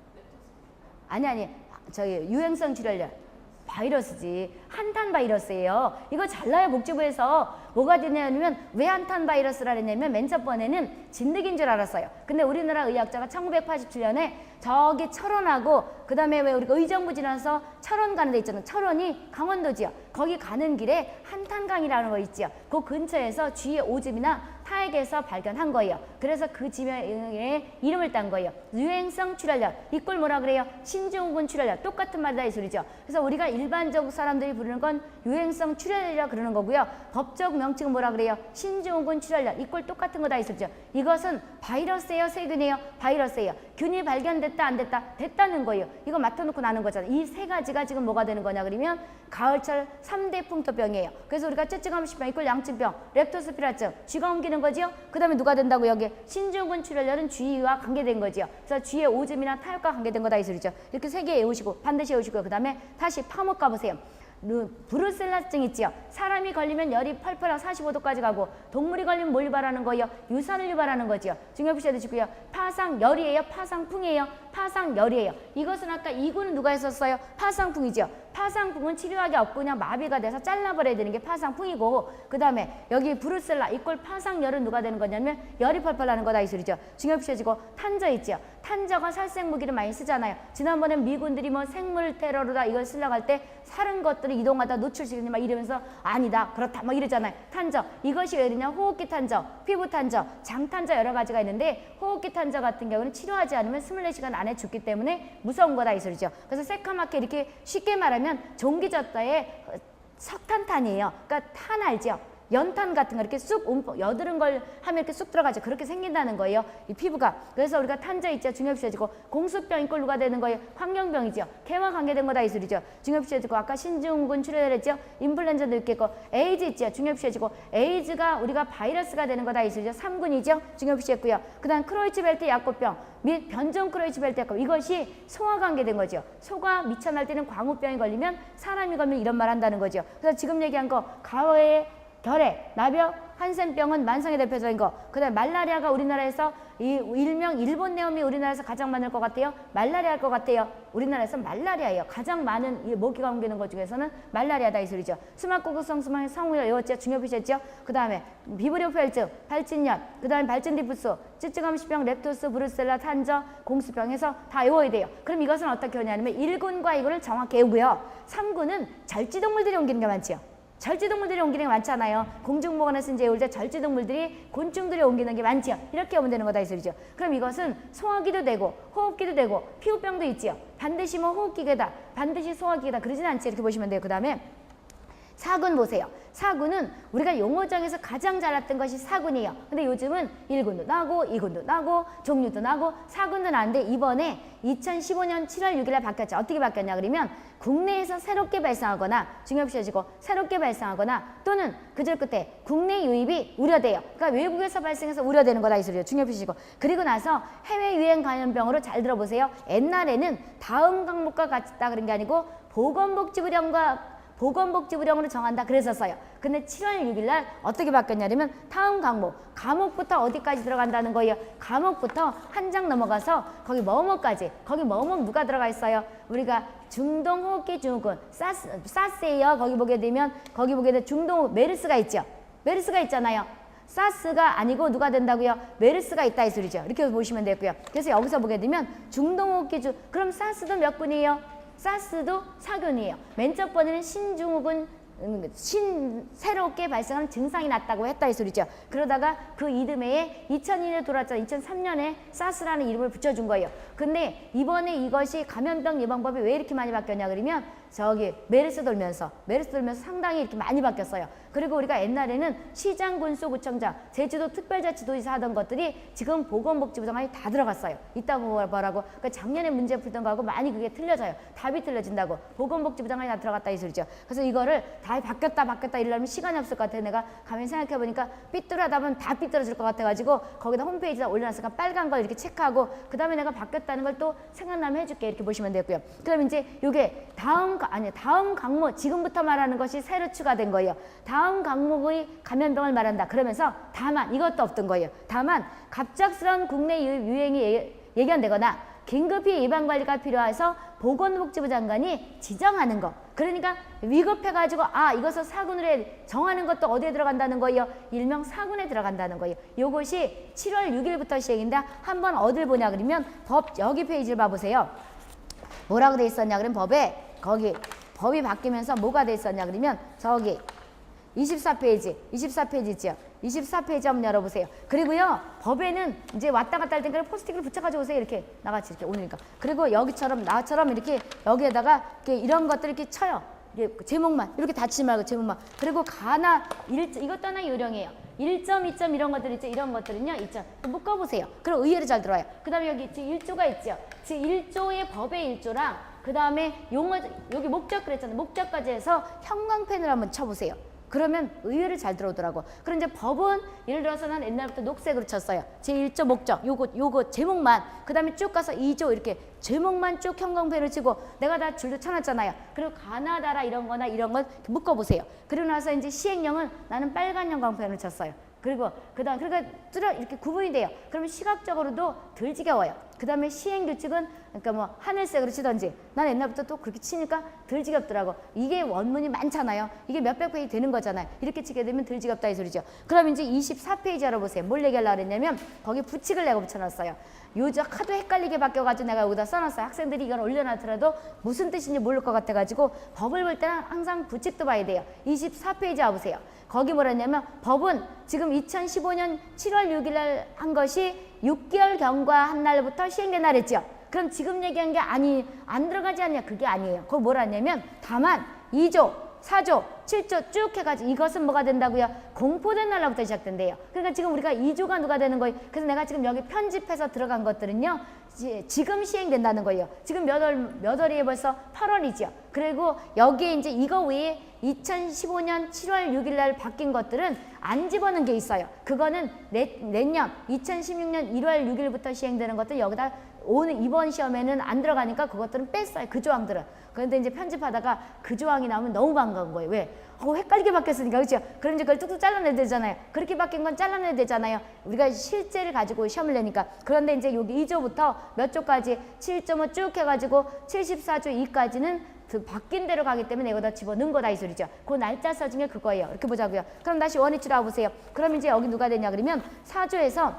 아니 저기 유행성 출혈열. 바이러스지. 한탄 바이러스예요. 이거 잘나요 복지부에서. 뭐가 되냐면 왜 한탄 바이러스라 했냐면 맨 첫 번에는 진드기인 줄 알았어요. 근데 우리나라 의학자가 1987년에 저기 철원하고 그 다음에 왜 우리가 의정부 지나서 철원 가는 데 있잖아요. 철원이 강원도지요. 거기 가는 길에 한탄강이라는 거 있죠. 그 근처에서 주위의 오줌이나 타액에서 발견한 거예요. 그래서 그 지명에 이름을 딴 거예요. 유행성 출혈약. 이꼴 뭐라 그래요? 신증후군 출혈약. 똑같은 말이다 이 소리죠. 그래서 우리가 일반적 사람들이 부르는 건 유행성 출혈약 그러는 거고요. 법적 명칭은 뭐라 그래요? 신증후군 출혈약. 이꼴 똑같은 거다 이 소리죠. 이것은 바이러스예요, 세균이에요? 바이러스예요. 균이 발견됐다 안 됐다? 됐다는 거예요. 이거 맡아놓고 나는 거잖아요. 이 세 가지가 지금 뭐가 되는 거냐 그러면 가을철 3대 풍토병이에요. 그래서 우리가 찌찌감염병, 이꼴 양치병, 렙토스피라증, 쥐가 옮기는 거지요. 그 다음에 누가 된다고 여기 신증후군 출혈열은 쥐와 관계된 거지요. 그래서 쥐의 오줌이나 타육과 관계된 거다 이 소리죠. 이렇게 세 개 외우시고 반드시 외우시고요. 그 다음에 다시 파목 가보세요. 브루셀라증 있지요. 사람이 걸리면 열이 펄펄하고 45도까지 가고 동물이 걸리면 뭘 유발하는 거예요? 유산을 유발하는 거지요. 중요부셔야 되시고요. 파상열이에요? 파상풍이에요? 파상열이에요. 이것은 아까 이구는 누가 했었어요? 파상풍이지요. 파상풍은 치료하기 없고 그냥 마비가 돼서 잘라버려야 되는 게 파상풍이고 그 다음에 여기 브루셀라 이꼴 파상열은 누가 되는 거냐면 열이 펄펄 나는 거다 이 소리죠. 중요부셔지고 탄저 있지요. 탄저가 살생 무기를 많이 쓰잖아요. 지난번에 미군들이 뭐 생물 테러로다 이걸 쓰려고 할 때 사른 것들을 이동하다 노출시키니 막 이러면서 아니다 그렇다 막 이러잖아요. 탄저 이것이 왜 그러냐 호흡기 탄저, 피부 탄저, 장 탄저 여러 가지가 있는데 호흡기 탄저 같은 경우는 치료하지 않으면 24시간 안에 죽기 때문에 무서운 거다 이 소리죠. 그래서 새카맣게 이렇게 쉽게 말하면 종기젓다의 석탄탄이에요. 그러니까 탄 알죠? 연탄 같은 거 이렇게 쑥 여드른 걸 하면 이렇게 쑥 들어가죠. 그렇게 생긴다는 거예요. 이 피부가. 그래서 우리가 탄저 있죠. 중엽시해지고 공수병 이꼴 누가 되는 거예요? 환경병이죠. 개와 관계된 거다 이 소리죠. 중엽시해지고 아까 신증후군 출혈했죠. 인플루엔자도 있겠고 에이즈 있죠. 중엽시해지고 에이즈가 우리가 바이러스가 되는 거다 이 소리죠. 3군이죠. 중엽시했고요. 그 다음 크로이츠벨트 약고병 및 변종 크로이츠벨트 약고 이것이 소와 관계된 거죠. 소가 미쳐날 때는 광우병이 걸리면 사람이 걸리면 이런 말 한다는 거죠. 그래서 지금 얘기한 거 가외에 결핵, 나병, 한센병은 만성의 대표적인 거. 그 다음에 말라리아가 우리나라에서 일명 일본 내염이 우리나라에서 가장 많을 것 같아요. 말라리아일 것 같아요. 우리나라에서 말라리아예요. 가장 많은 모기가 옮기는 것 중에서는 말라리아다 이 소리죠. 수막구구성 수막의 성우열 외웠죠. 중요피셨죠. 그 다음에 비브리오펠증, 발진열, 그 다음에 발진디푸스, 찌찌감염병, 렙토스, 브루셀라, 탄저, 공수병에서 다 외워야 돼요. 그럼 이것은 어떻게 하냐면 1군과 2군을 정확히 외우고요. 3군은 절지동물들이 옮기는 게 많지요. 절지동물들이 옮기는 게 많잖아요. 공중보건에서 이제 올 때 절지동물들이 곤충들이 옮기는 게 많지요. 이렇게 오면 되는 거다 이 소리죠. 그럼 이것은 소화기도 되고 호흡기도 되고 피부병도 있지요. 반드시 뭐 호흡기계다, 반드시 소화기계다 그러진 않지. 이렇게 보시면 돼요. 그 다음에 4군 보세요. 4군은 우리가 용어정에서 가장 잘났던 것이 4군이에요. 근데 요즘은 1군도 나고 2군도 나고 종류도 나고 4군도 나는데 이번에 2015년 7월 6일에 바뀌었죠. 어떻게 바뀌었냐 그러면 국내에서 새롭게 발생하거나 중요시해지고 새롭게 발생하거나 또는 그절 끝에 국내 유입이 우려돼요. 그러니까 외국에서 발생해서 우려되는 거다 이 소리예요. 중요시해지고 그리고 나서 해외 유행 감염병으로 잘 들어보세요. 옛날에는 다음 항목과 같다 그런 게 아니고 보건복지부령으로 정한다 그랬었어요. 근데 7월 6일 날 어떻게 바뀌었냐면 다음 과목부터 어디까지 들어간다는 거예요. 과목부터 한 장 넘어가서 거기 뭐뭐까지 거기 뭐뭐 누가 들어가 있어요. 우리가 중동호흡기 증후군 사스예요. 거기 보게 되면 중동 메르스가 있죠. 메르스가 있잖아요. 사스가 아니고 누가 된다고요? 메르스가 있다 이 소리죠. 이렇게 보시면 되고요. 그래서 여기서 보게 되면 중동호흡기 그럼 사스도 몇 군이에요? 사스도 4군이에요. 맨 첫 번에는 신증후군 새롭게 발생하는 증상이 났다고 했다 이 소리죠. 그러다가 그 이듬해에 2002년에 돌아왔잖아요. 2003년에 사스라는 이름을 붙여준 거예요. 근데 이번에 이것이 감염병 예방법이 왜 이렇게 많이 바뀌었냐 그러면 저기 메르스 돌면서 상당히 이렇게 많이 바뀌었어요. 그리고 우리가 옛날에는 시장, 군수, 구청장, 제주도 특별자치도지사 하던 것들이 지금 보건복지부 장관이 다 들어갔어요. 이따 뭐라고. 그러니까 작년에 문제 풀던 거하고 많이 그게 틀려져요. 답이 틀려진다고. 보건복지부 장관이 다 들어갔다 이 소리죠. 그래서 이거를 다 바뀌었다 이러려면 시간이 없을 것 같아요. 내가 가만히 생각해보니까 삐뚤하다 보면 다 삐뚤어질 것 같아가지고 거기다 홈페이지에다 올려놨으니까 빨간 걸 이렇게 체크하고 그 다음에 내가 바뀌었다는 걸 또 생각나면 해줄게 이렇게 보시면 되고요. 그럼 이제 요게 다음 강목 지금부터 말하는 것이 새로 추가된 거예요. 다음 강목의 감염병을 말한다. 그러면서 다만 이것도 없던 거예요. 다만 갑작스러운 국내 유행이 예견되거나 긴급히 예방관리가 필요해서 보건복지부 장관이 지정하는 거. 그러니까 위급해가지고 이것을 4군으로 정하는 것도 어디에 들어간다는 거예요? 일명 4군에 들어간다는 거예요. 요것이 7월 6일부터 시행인데 한번 어딜 보냐 그러면 법 여기 페이지를 봐보세요. 뭐라고 돼 있었냐 그러면 법에 거기 법이 바뀌면서 뭐가 돼 있었냐 그러면 저기 24페이지 있죠. 24페이지 한번 열어보세요. 그리고요 법에는 이제 왔다 갔다 할 때니까 포스트잇을 붙여가지고 오세요. 이렇게 나같이 이렇게 오니까. 그리고 여기처럼 나처럼 이렇게 여기에다가 이렇게 이런 것들 이렇게 쳐요. 제목만 이렇게 닫지 말고 제목만. 그리고 가나 이것도 하나 요령이에요. 1점, 2점 이런 것들 있죠. 이런 것들은요 2점 묶어보세요. 그럼 의외로 잘 들어와요. 그 다음에 여기 1조가 있죠. 즉 1조의 법의 1조랑 그 다음에 용어 여기 목적 그랬잖아요. 목적까지 해서 형광펜을 한번 쳐보세요. 그러면 의외로 잘 들어오더라고. 그럼 이제 법은 예를 들어서 난 옛날부터 녹색으로 쳤어요. 제1조 목적 요거 제목만. 그 다음에 쭉 가서 2조 이렇게 제목만 쭉 형광펜을 치고 내가 다 줄도 쳐놨잖아요. 그리고 가나다라 이런 거나 이런 건 묶어보세요. 그리고 나서 이제 시행령은 나는 빨간 형광펜을 쳤어요. 그리고 그다음 그러니까 이렇게 구분이 돼요. 그러면 시각적으로도 덜 지겨워요. 그다음에 시행 규칙은 그러니까 뭐 하늘색으로 치던지 난 옛날부터 또 그렇게 치니까 덜 지겹더라고. 이게 원문이 많잖아요. 이게 몇백 페이지 되는 거잖아요. 이렇게 치게 되면 덜 지겹다 이 소리죠. 그럼 이제 24페이지 알아보세요. 뭘 얘기하려고 그랬냐면 거기 부칙을 내가 붙여놨어요. 요즘 하도 헷갈리게 바뀌어가지고 내가 여기다 써놨어요. 학생들이 이걸 올려놨더라도 무슨 뜻인지 모를 것 같아가지고 법을 볼 때는 항상 부칙도 봐야 돼요. 24페이지 와보세요. 거기 뭐라 했냐면 법은 지금 2015년 7월 6일 날 한 것이 6개월 경과한 날부터 시행된 날 했죠. 그럼 지금 얘기한 게 안 들어가지 않냐? 그게 아니에요. 그거 뭐라 했냐면 다만 2조, 4조, 7조 쭉 해가지고 이것은 뭐가 된다고요? 공포된 날로부터 시작된대요. 그러니까 지금 우리가 2조가 누가 되는 거예요? 그래서 내가 지금 여기 편집해서 들어간 것들은요. 지금 시행된다는 거예요. 지금 몇 월이에요? 벌써 8월이죠. 그리고 여기에 이제 이거 외에 2015년 7월 6일 날 바뀐 것들은 안 집어넣은 게 있어요. 그거는 내년 2016년 1월 6일부터 시행되는 것들 여기다 오늘 이번 시험에는 안 들어가니까 그것들은 뺐어요. 그 조항들은. 그런데 이제 편집하다가 그 조항이 나오면 너무 반가운 거예요. 왜? 헷갈리게 바뀌었으니까. 그렇죠? 그럼 이제 그걸 뚝뚝 잘라내야 되잖아요. 그렇게 바뀐 건 잘라내야 되잖아요. 우리가 실제를 가지고 시험을 내니까. 그런데 이제 여기 2조부터 몇 조까지 7.5 쭉 해가지고 74조 2까지는 그 바뀐 대로 가기 때문에 이거 다 집어넣은 거다 이 소리죠. 그 날짜 써진 게 그거예요. 이렇게 보자고요. 그럼 다시 원위치로 와보세요. 그럼 이제 여기 누가 되냐 그러면 4조에서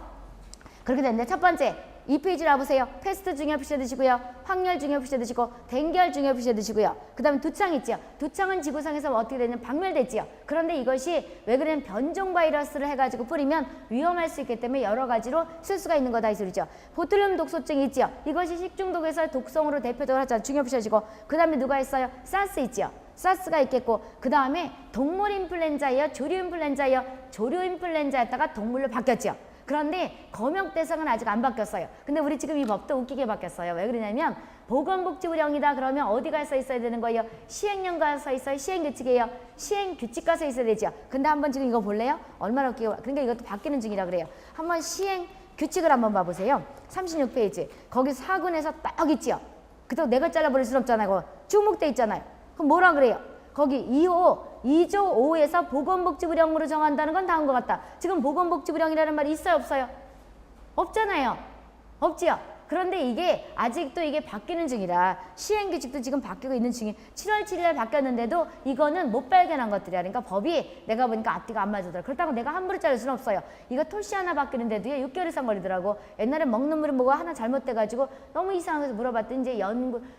그렇게 됐네. 첫 번째 2페이지를 와보세요. 패스트 중요 표시해 두시고요. 확률 중요 표시해 두시고 댕결 중요 표시해 두시고요. 그 다음에 두창 있죠. 두창은 지구상에서 어떻게 되냐면 박멸됐지요. 그런데 이것이 왜 그러냐면 변종 바이러스를 해가지고 뿌리면 위험할 수 있기 때문에 여러 가지로 쓸 수가 있는 거다 이 소리죠. 보툴륨 독소증이 있지요. 이것이 식중독에서 독성으로 대표적으로 하잖아요. 중요 표시해 주시고 그 다음에 누가 있어요? 사스 있지요. 사스가 있겠고 그 다음에 동물 인플루엔자예요. 조류 인플루엔자예요. 조류 인플루엔자였다가 동물로 바뀌었죠. 그런데 검역 대상은 아직 안 바뀌었어요. 근데 우리 지금 이 법도 웃기게 바뀌었어요. 왜 그러냐면 보건복지부령이다 그러면 어디가 써 있어야 되는 거예요? 시행령가 써 있어요? 시행규칙이에요? 시행규칙가 써 있어야 되죠. 근데 한번 지금 이거 볼래요? 얼마나 웃기게 그러니까 이것도 바뀌는 중이라 그래요. 한번 시행규칙을 한번 봐보세요. 36페이지 거기 4군에서 딱 있지요. 그렇다고 내가 잘라버릴 순 없잖아요. 그거 주목돼 있잖아요. 그럼 뭐라 그래요? 거기 2조 5에서 보건복지부령으로 정한다는 건 다 한 것 같다. 지금 보건복지부령이라는 말이 있어요? 없어요? 없잖아요. 없지요? 그런데 이게 아직도 이게 바뀌는 중이라 시행규칙도 지금 바뀌고 있는 중이 7월 7일에 바뀌었는데도 이거는 못 발견한 것들이야. 그러니까 법이 내가 보니까 앞뒤가 안 맞으더라. 그렇다고 내가 함부로 자를 수는 없어요. 이거 토시 하나 바뀌는데도 6개월 이상 걸리더라고. 옛날에 먹는 물이 뭐가 하나 잘못돼가지고 너무 이상해서 물어봤더니 이제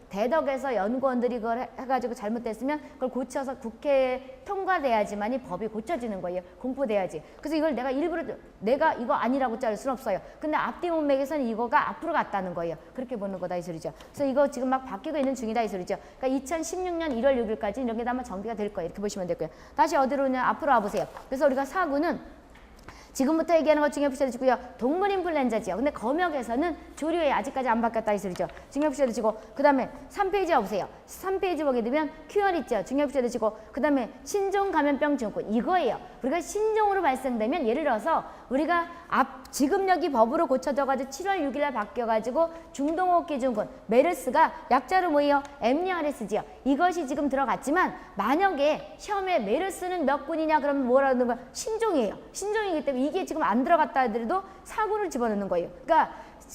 대덕에서 연구원들이 그걸 해가지고 잘못됐으면 그걸 고쳐서 국회에 통과돼야지만이 법이 고쳐지는 거예요. 공포돼야지. 그래서 이걸 내가 일부러 내가 이거 아니라고 자를 수는 없어요. 근데 앞뒤 문맥에서는 이거가 앞으로 갔다 는 거예요. 그렇게 보는 거다 이 소리죠. 그래서 이거 지금 막 바뀌고 있는 중이다 이 소리죠. 그러니까 2016년 1월 6일까지 이런 게 다 아마 정비가 될 거예요. 이렇게 보시면 되고요. 다시 어디로 오냐 앞으로 와보세요. 그래서 우리가 4구는 지금부터 얘기하는 것 중에 표시해 주시고요. 동물 인플루엔자지요. 근데 검역에서는 조류에 아직까지 안 바뀌었다 이 소리죠. 중요 표시해 주시고 그 다음에 3페이지 와보세요. 3페이지 보게 되면 QR 있죠. 중요 표시해 주시고 그 다음에 신종 감염병 증후군 이거예요. 우리가 신종으로 발생되면 예를 들어서 우리가 지금 여기 법으로 고쳐져가지고 7월 6일날 바뀌어가지고 중동호흡기 증후군 메르스가 약자로 뭐예요? MRS지요. 이것이 지금 들어갔지만 만약에 시험에 메르스는 몇 군이냐 그러면 뭐라는 거야? 신종이에요. 신종이기 때문에 이게 지금 안 들어갔다 하더라도 4군을 집어넣는 거예요. 그러니까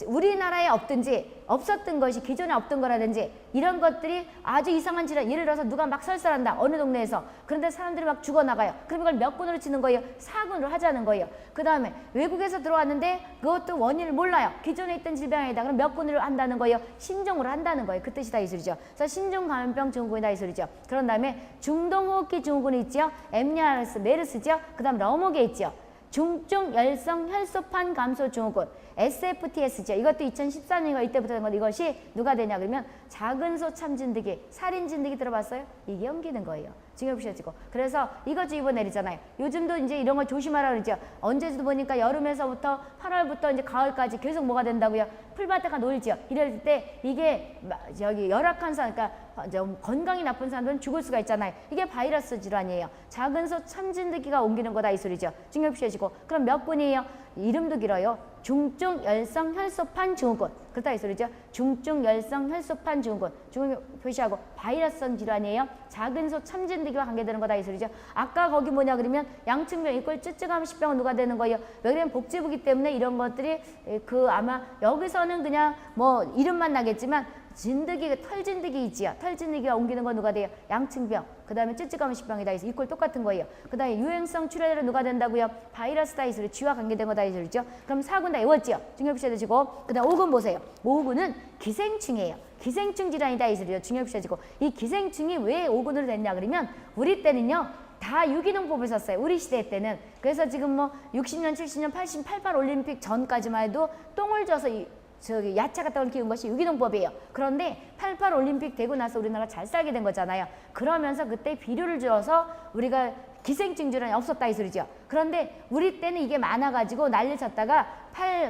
우리나라에 없든지 없었던 것이 기존에 없던 거라든지 이런 것들이 아주 이상한 질환, 예를 들어서 누가 막 설사한다 어느 동네에서. 그런데 사람들이 막 죽어나가요. 그럼 이걸 몇 군으로 치는 거예요? 4군으로 하자는 거예요. 그 다음에 외국에서 들어왔는데 그것도 원인을 몰라요. 기존에 있던 질병이다. 그럼 몇 군으로 한다는 거예요? 신종으로 한다는 거예요. 그 뜻이다 이 소리죠. 그래서 신종감염병 증후군이다 이 소리죠. 그런 다음에 중동호흡기 증후군이 있죠. 엠리아르스, 메르스죠. 그 다음 러모게 있죠. 중증 열성 혈소판 감소 증후군 SFTS죠. 이것도 2014년인가 이때부터 된 건데 이것이 누가 되냐 그러면 작은 소 참진드기, 살인 진드기 들어봤어요? 이게 옮기는 거예요. 중요시해지고. 그래서 이거 주의보 내리잖아요. 요즘도 이제 이런 거 조심하라 그러죠. 언제도 보니까 여름에서부터 8월부터 이제 가을까지 계속 뭐가 된다고요? 풀밭에 가 놀죠. 이럴 때 이게 저기 열악한 사람, 그러니까 건강이 나쁜 사람들은 죽을 수가 있잖아요. 이게 바이러스 질환이에요. 작은 소 참진드기가 옮기는 거다 이 소리죠. 중요시해지고. 그럼 몇 군이에요? 이름도 길어요. 중증 열성 혈소판 증후군. 그렇다 이 소리죠. 중증 열성 혈소판 증후군. 증후군 표시하고 바이러스성 질환이에요. 작은 소 참진드기와 관계되는 거다 이 소리죠. 아까 거기 뭐냐 그러면 양층병 이꼴 쯔쯔감염병은 누가 되는 거예요? 왜냐면 복지부기 때문에 이런 것들이 아마 여기서는 그냥 뭐 이름만 나겠지만 진드기, 털진드기 있지요. 털진드기가 옮기는 건 누가 돼요? 양층병. 그 다음에 쯔쯔감염병이다. 이꼴 똑같은 거예요. 그 다음에 유행성 출혈은 누가 된다고요? 바이러스다. 이 소리. 쥐와 관계된 거다. 이 소리죠. 그럼 4군 다 외웠지요. 중요시해 주시고. 그 다음 5군 보세요. 5군은 기생충이에요. 기생충 질환이다. 이 소리죠. 중요시해 주시고. 이 기생충이 왜 5군으로 됐냐 그러면 우리 때는요. 다 유기농법을 썼어요. 우리 시대 때는. 그래서 지금 뭐 60년, 70년, 88 올림픽 전까지만 해도 똥을 줘서 야채 같은 걸 키운 것이 유기농법이에요. 그런데 88 올림픽 되고 나서 우리나라가 잘 살게 된 거잖아요. 그러면서 그때 비료를 줘서 우리가 기생충 질환이 없었다 이 소리죠. 그런데 우리 때는 이게 많아가지고 난리 쳤다가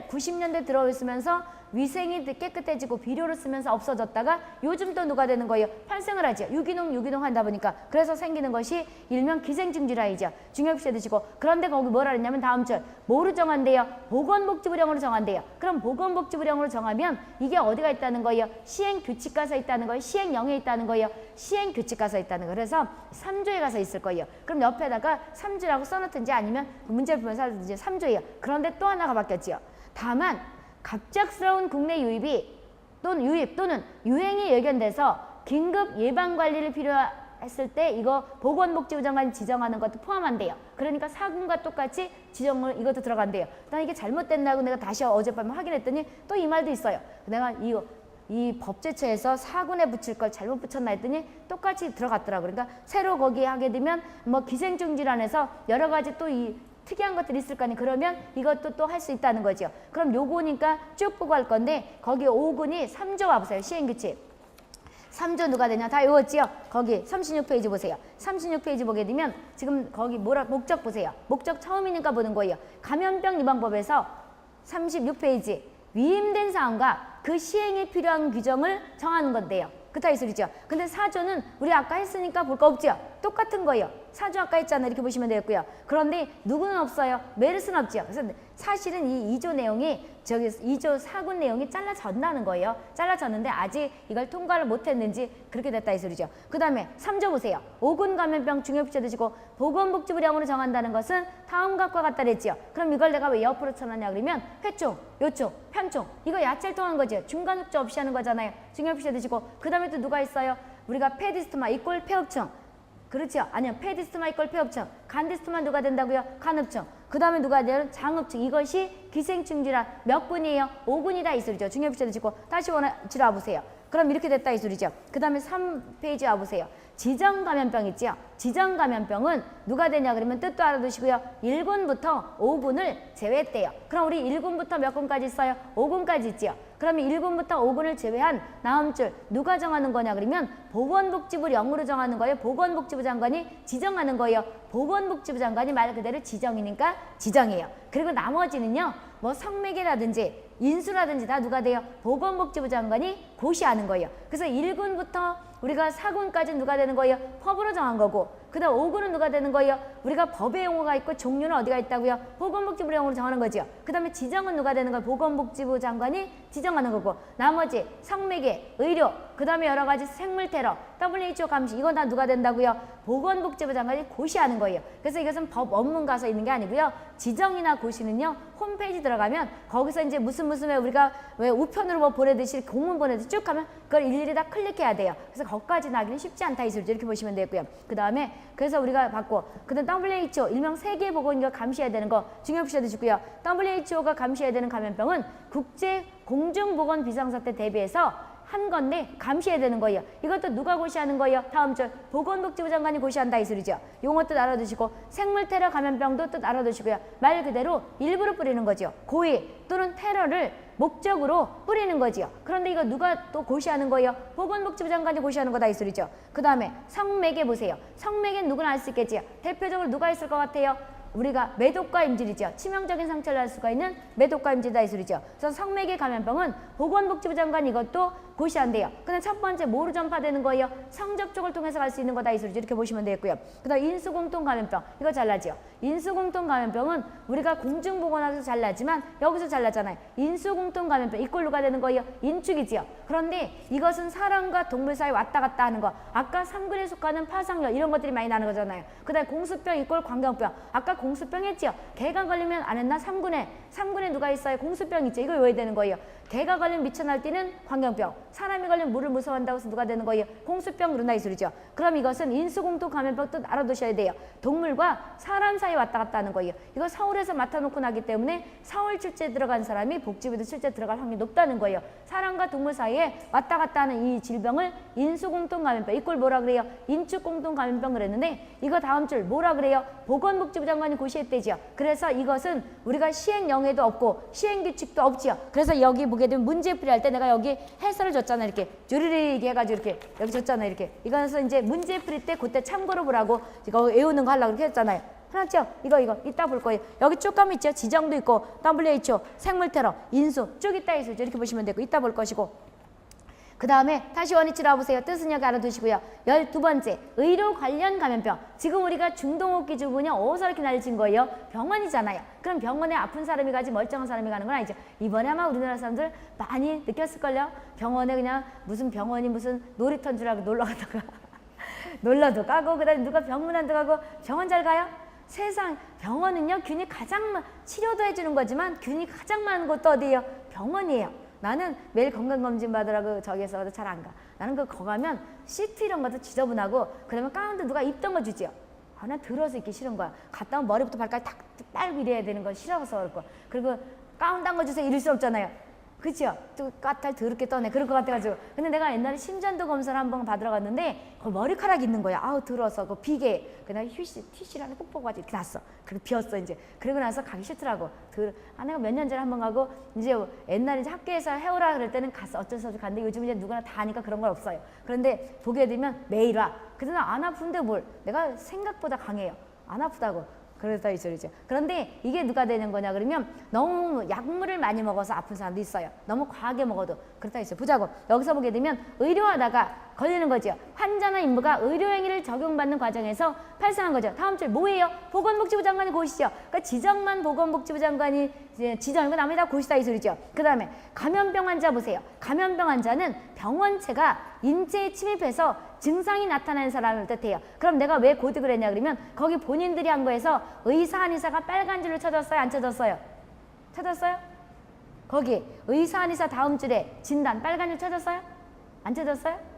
90년대 들어있으면서 위생이 깨끗해지고 비료를 쓰면서 없어졌다가 요즘 또 누가 되는 거예요? 발생을 하죠. 유기농 하다 보니까. 그래서 생기는 것이 일명 기생충 질환이죠. 중요시 해두시고. 그런데 거기 뭐라 그랬냐면 다음 절 뭐로 정한대요? 보건복지부령으로 정한대요. 그럼 보건복지부령으로 정하면 이게 어디가 있다는 거예요? 시행규칙 가서 있다는 거예요? 시행령에 있다는 거예요? 시행규칙 가서 있다는 거예요. 그래서 3조에 가서 있을 거예요. 그럼 옆에다가 3조라고 써놓든지 아니면 문제를 보면서 하든지 3조예요. 그런데 또 하나가 바뀌었지요. 다만 갑작스러운 국내 유입이 또는 유행이 예견돼서 긴급 예방관리를 필요했을 때 이거 보건복지부 장관이 지정하는 것도 포함한대요. 그러니까 4군과 똑같이 지정을 이것도 들어간대요. 난 이게 잘못됐나고 내가 다시 어젯밤에 확인했더니 또 이 말도 있어요. 내가 이 법제처에서 4군에 붙일 걸 잘못 붙였나 했더니 똑같이 들어갔더라고요. 그러니까 새로 거기에 하게 되면 뭐 기생충 질환에서 여러 가지 또 이 특이한 것들이 있을 거 아니에요. 그러면 이것도 또 할 수 있다는 거죠. 그럼 요거니까 쭉 보고 할 건데 거기 5군이 3조 와보세요. 시행규칙. 3조 누가 되냐? 다 외웠지요? 거기 36페이지 보세요. 36페이지 보게 되면 지금 거기 목적 보세요. 목적 처음이니까 보는 거예요. 감염병 예방법에서 36페이지 위임된 사항과 그 시행에 필요한 규정을 정하는 건데요. 그렇다 이 소리죠. 근데 4조는 우리 아까 했으니까 볼 거 없죠? 똑같은 거예요. 4조 아까 했잖아요. 이렇게 보시면 되겠고요. 그런데 누구는 없어요? 메르스는 없죠. 그래서 사실은 이 2조 내용이 2조 4군 내용이 잘라졌다는 거예요. 잘라졌는데 아직 이걸 통과를 못했는지 그렇게 됐다 이 소리죠. 그 다음에 3조 보세요. 5군 감염병 중요부채 드시고 보건복지부령으로 정한다는 것은 다음 것과 같다 그랬지요. 그럼 이걸 내가 왜 옆으로 쳐놨냐 그러면 회충, 요충, 편충 이거 야채를 통한 거죠. 중간 흡조 없이 하는 거잖아요. 중요부채 드시고 그 다음에 또 누가 있어요? 우리가 페디스토마 이꼴 폐흡충. 그렇죠. 아니요. 페디스토마 이꼴 폐흡충. 간디스토마 누가 된다고요? 간흡충. 그 다음에 누가 되는 장흡충. 이것이 기생충 질환 몇 군이에요? 5군이다 이 소리죠. 중요부채 드시고 다시 지러 와보세요. 그럼 이렇게 됐다 이 소리죠. 그 다음에 3페이지 와보세요. 지정감염병 있죠. 지정감염병은 누가 되냐 그러면 뜻도 알아두시고요. 1군부터 5군을 제외했대요. 그럼 우리 1군부터 몇 군까지 있어요? 5군까지 있지요. 그러면 1군부터 5군을 제외한 다음 줄 누가 정하는 거냐 그러면 보건복지부령으로 정하는 거예요. 보건복지부 장관이 지정하는 거예요. 보건복지부 장관이 말 그대로 지정이니까 지정이에요. 그리고 나머지는요. 뭐 성매개라든지 인수라든지 다 누가 돼요? 보건복지부 장관이 고시하는 거예요. 그래서 1군부터 우리가 4군까지 누가 되는 거예요? 법으로 정한 거고 그다음 5구는 누가 되는 거예요? 우리가 법의 용어가 있고 종류는 어디가 있다고요? 보건복지부 용어로 정하는 거죠. 그다음에 지정은 누가 되는 거예요? 보건복지부 장관이 지정하는 거고, 나머지 성매개, 의료, 그다음에 여러 가지 생물 테러, WHO 감시, 이건 다 누가 된다고요? 보건복지부 장관이 고시하는 거예요. 그래서 이것은 법 원문가서 있는 게 아니고요. 지정이나 고시는요, 홈페이지 들어가면 거기서 이제 무슨 왜 우리가 왜 우편으로 뭐 보내듯이 공문 보내듯이 쭉 하면 그걸 일일이 다 클릭해야 돼요. 그래서 거기까지 나기는 쉽지 않다 이 소리죠. 이렇게 보시면 되고요. 그 다음에 그래서 우리가 받고, 그다음 WHO 일명 세계보건기구가 감시해야 되는 거 중요히 보셔주시고요. WHO가 감시해야 되는 감염병은 국제 공중보건 비상사태 대비해서 한 건데 감시해야 되는 거예요. 이것도 누가 고시하는 거예요? 다음 절 보건복지부 장관이 고시한다 이 소리죠. 용어 뜻 알아두시고, 생물테러 감염병도 뜻 알아두시고요. 말 그대로 일부러 뿌리는 거죠. 고의 또는 테러를 목적으로 뿌리는 거지요. 그런데 이거 누가 또 고시하는 거예요? 보건복지부 장관이 고시하는 거다 이 소리죠. 그 다음에 성매개 보세요. 성매개는 누구나 알 수 있겠지요. 대표적으로 누가 있을 것 같아요? 우리가 매독과 임질이죠. 치명적인 상처를 날 수가 있는 매독과 임질이다 이 소리죠. 그래서 성매개 감염병은 보건복지부 장관 이것도 고시한대요. 근데 첫 번째 뭐로 전파되는 거예요? 성접촉을 통해서 갈 수 있는 거다 이 소리죠. 이렇게 보시면 되겠고요. 그 다음 인수공통 감염병, 이거 잘나죠. 인수공통 감염병은 우리가 공중보건학에서 잘나지만 여기서 잘나잖아요. 인수공통 감염병, 이꼴 누가 되는 거예요? 인축이지요. 그런데 이것은 사람과 동물 사이 왔다 갔다 하는 거, 아까 3군에 속하는 파상열 이런 것들이 많이 나는 거잖아요. 그 다음에 공수병 이꼴 광견병, 아까 공수병 했지요. 개가 걸리면 안 했나? 3군에 누가 있어요? 공수병 있죠. 이거 외워야 되는 거예요. 개가 걸리면 미쳐 날뛰는 광견병, 사람이 걸리면 물을 무서워한다고 해서 누가 되는 거예요? 공수병 그런다 이 소리죠. 그럼 이것은 인수공통 감염병 뜻 알아두셔야 돼요. 동물과 사람 사이 왔다 갔다 하는 거예요. 이거 서울에서 맡아놓고 나기 때문에 서울 출제 들어간 사람이 복지부도 출제 들어갈 확률이 높다는 거예요. 사람과 동물 사이에 왔다 갔다 하는 이 질병을 인수공통 감염병, 이꼴 뭐라 그래요? 인축공통 감염병 그랬는데, 이거 다음 줄 뭐라 그래요? 보건복지부 장관이 고시했대죠. 그래서 이것은 우리가 시행령에도 없고 시행규칙도 없지요. 그래서 여기 보게 되면 문제풀이 할 때 내가 여기 해설을 줬잖아요. 이렇게 주르르 해가지고 이렇게 여기 줬잖아요. 이렇게 이거는 이제 문제풀이 때 그때 참고로 보라고 이거 외우는 거 하려고 이렇게 했잖아요. 알았죠? 이거 이따 볼 거예요. 여기 쭉 가면 있죠. 지정도 있고 WHO, 생물테러, 인수 쭉 있다 있어요. 이렇게 보시면 되고 이따 볼 것이고, 그 다음에 다시 원위치로 와보세요. 뜻은 여기 알아두시고요. 12번째, 의료 관련 감염병. 지금 우리가 중동호흡기 주군이 어디서 이렇게 날진 거예요? 병원이잖아요. 그럼 병원에 아픈 사람이 가지 멀쩡한 사람이 가는 건 아니죠. 이번에 아마 우리나라 사람들 많이 느꼈을걸요? 병원에 그냥 무슨 병원이 무슨 놀이터인 줄 알고 놀러 가다가 놀러도 가고, 그 다음에 누가 병문안도 가고. 병원 잘 가요? 세상 병원은요, 균이 가장 치료도 해주는 거지만 균이 가장 많은 곳도 어디예요? 병원이에요. 나는 매일 건강검진 받으라고 저기에서 잘 안 가. 나는 그거 가면 시트 이런 것도 지저분하고, 그다음에 가운데 누가 입던 거 주지요. 난 들어서 입기 싫은 거야. 갔다 오면 머리부터 발까지 탁 빨고 이래야 되는 거 싫어서 그럴 거야. 그리고 가운 딴 거 주세요 이럴 수 없잖아요. 그치요? 또 까탈 더럽게 떠네. 그럴 것 같아가지고. 근데 내가 옛날에 심전도 검사를 한번 받으러 갔는데 거기 머리카락 있는 거야. 아우 더러워서 그 비계. 그날 티슈를 안에 꼭 뽑아가지고 이렇게 놨어. 그리고 비었어 이제. 그리고 나서 가기 싫더라고. 내가 몇 년 전에 한번 가고, 이제 옛날에 이제 학교에서 해오라 그럴 때는 갔어. 어쩔 수 없이 갔는데 요즘 이제 누구나 다 하니까 그런 건 없어요. 그런데 보게 되면 매일 와. 그래서 안 아픈데 뭘. 내가 생각보다 강해요. 안 아프다고. 그러다 이 소리죠. 그런데 이게 누가 되는 거냐 그러면, 너무 약물을 많이 먹어서 아픈 사람도 있어요. 너무 과하게 먹어도 그렇다 있어요. 보자고. 여기서 보게 되면 의료하다가 걸리는 거죠. 환자나 인부가 의료행위를 적용받는 과정에서 발생한 거죠. 다음 줄 뭐예요? 보건복지부 장관이 고시죠. 그러니까 지정만 보건복지부 장관이 지정이고 나머지 다 고시다 이 소리죠. 그 다음에 감염병 환자 보세요. 감염병 환자는 병원체가 인체에 침입해서 증상이 나타나는 사람을 뜻해요. 그럼 내가 왜 고득을 했냐 그러면, 거기 본인들이 한 거에서 의사 한의사가 빨간 줄을 쳐줬어요? 안 쳐줬어요? 쳐줬어요? 거기 의사 한의사 다음 줄에 진단 빨간 줄 쳐줬어요? 안 쳐줬어요?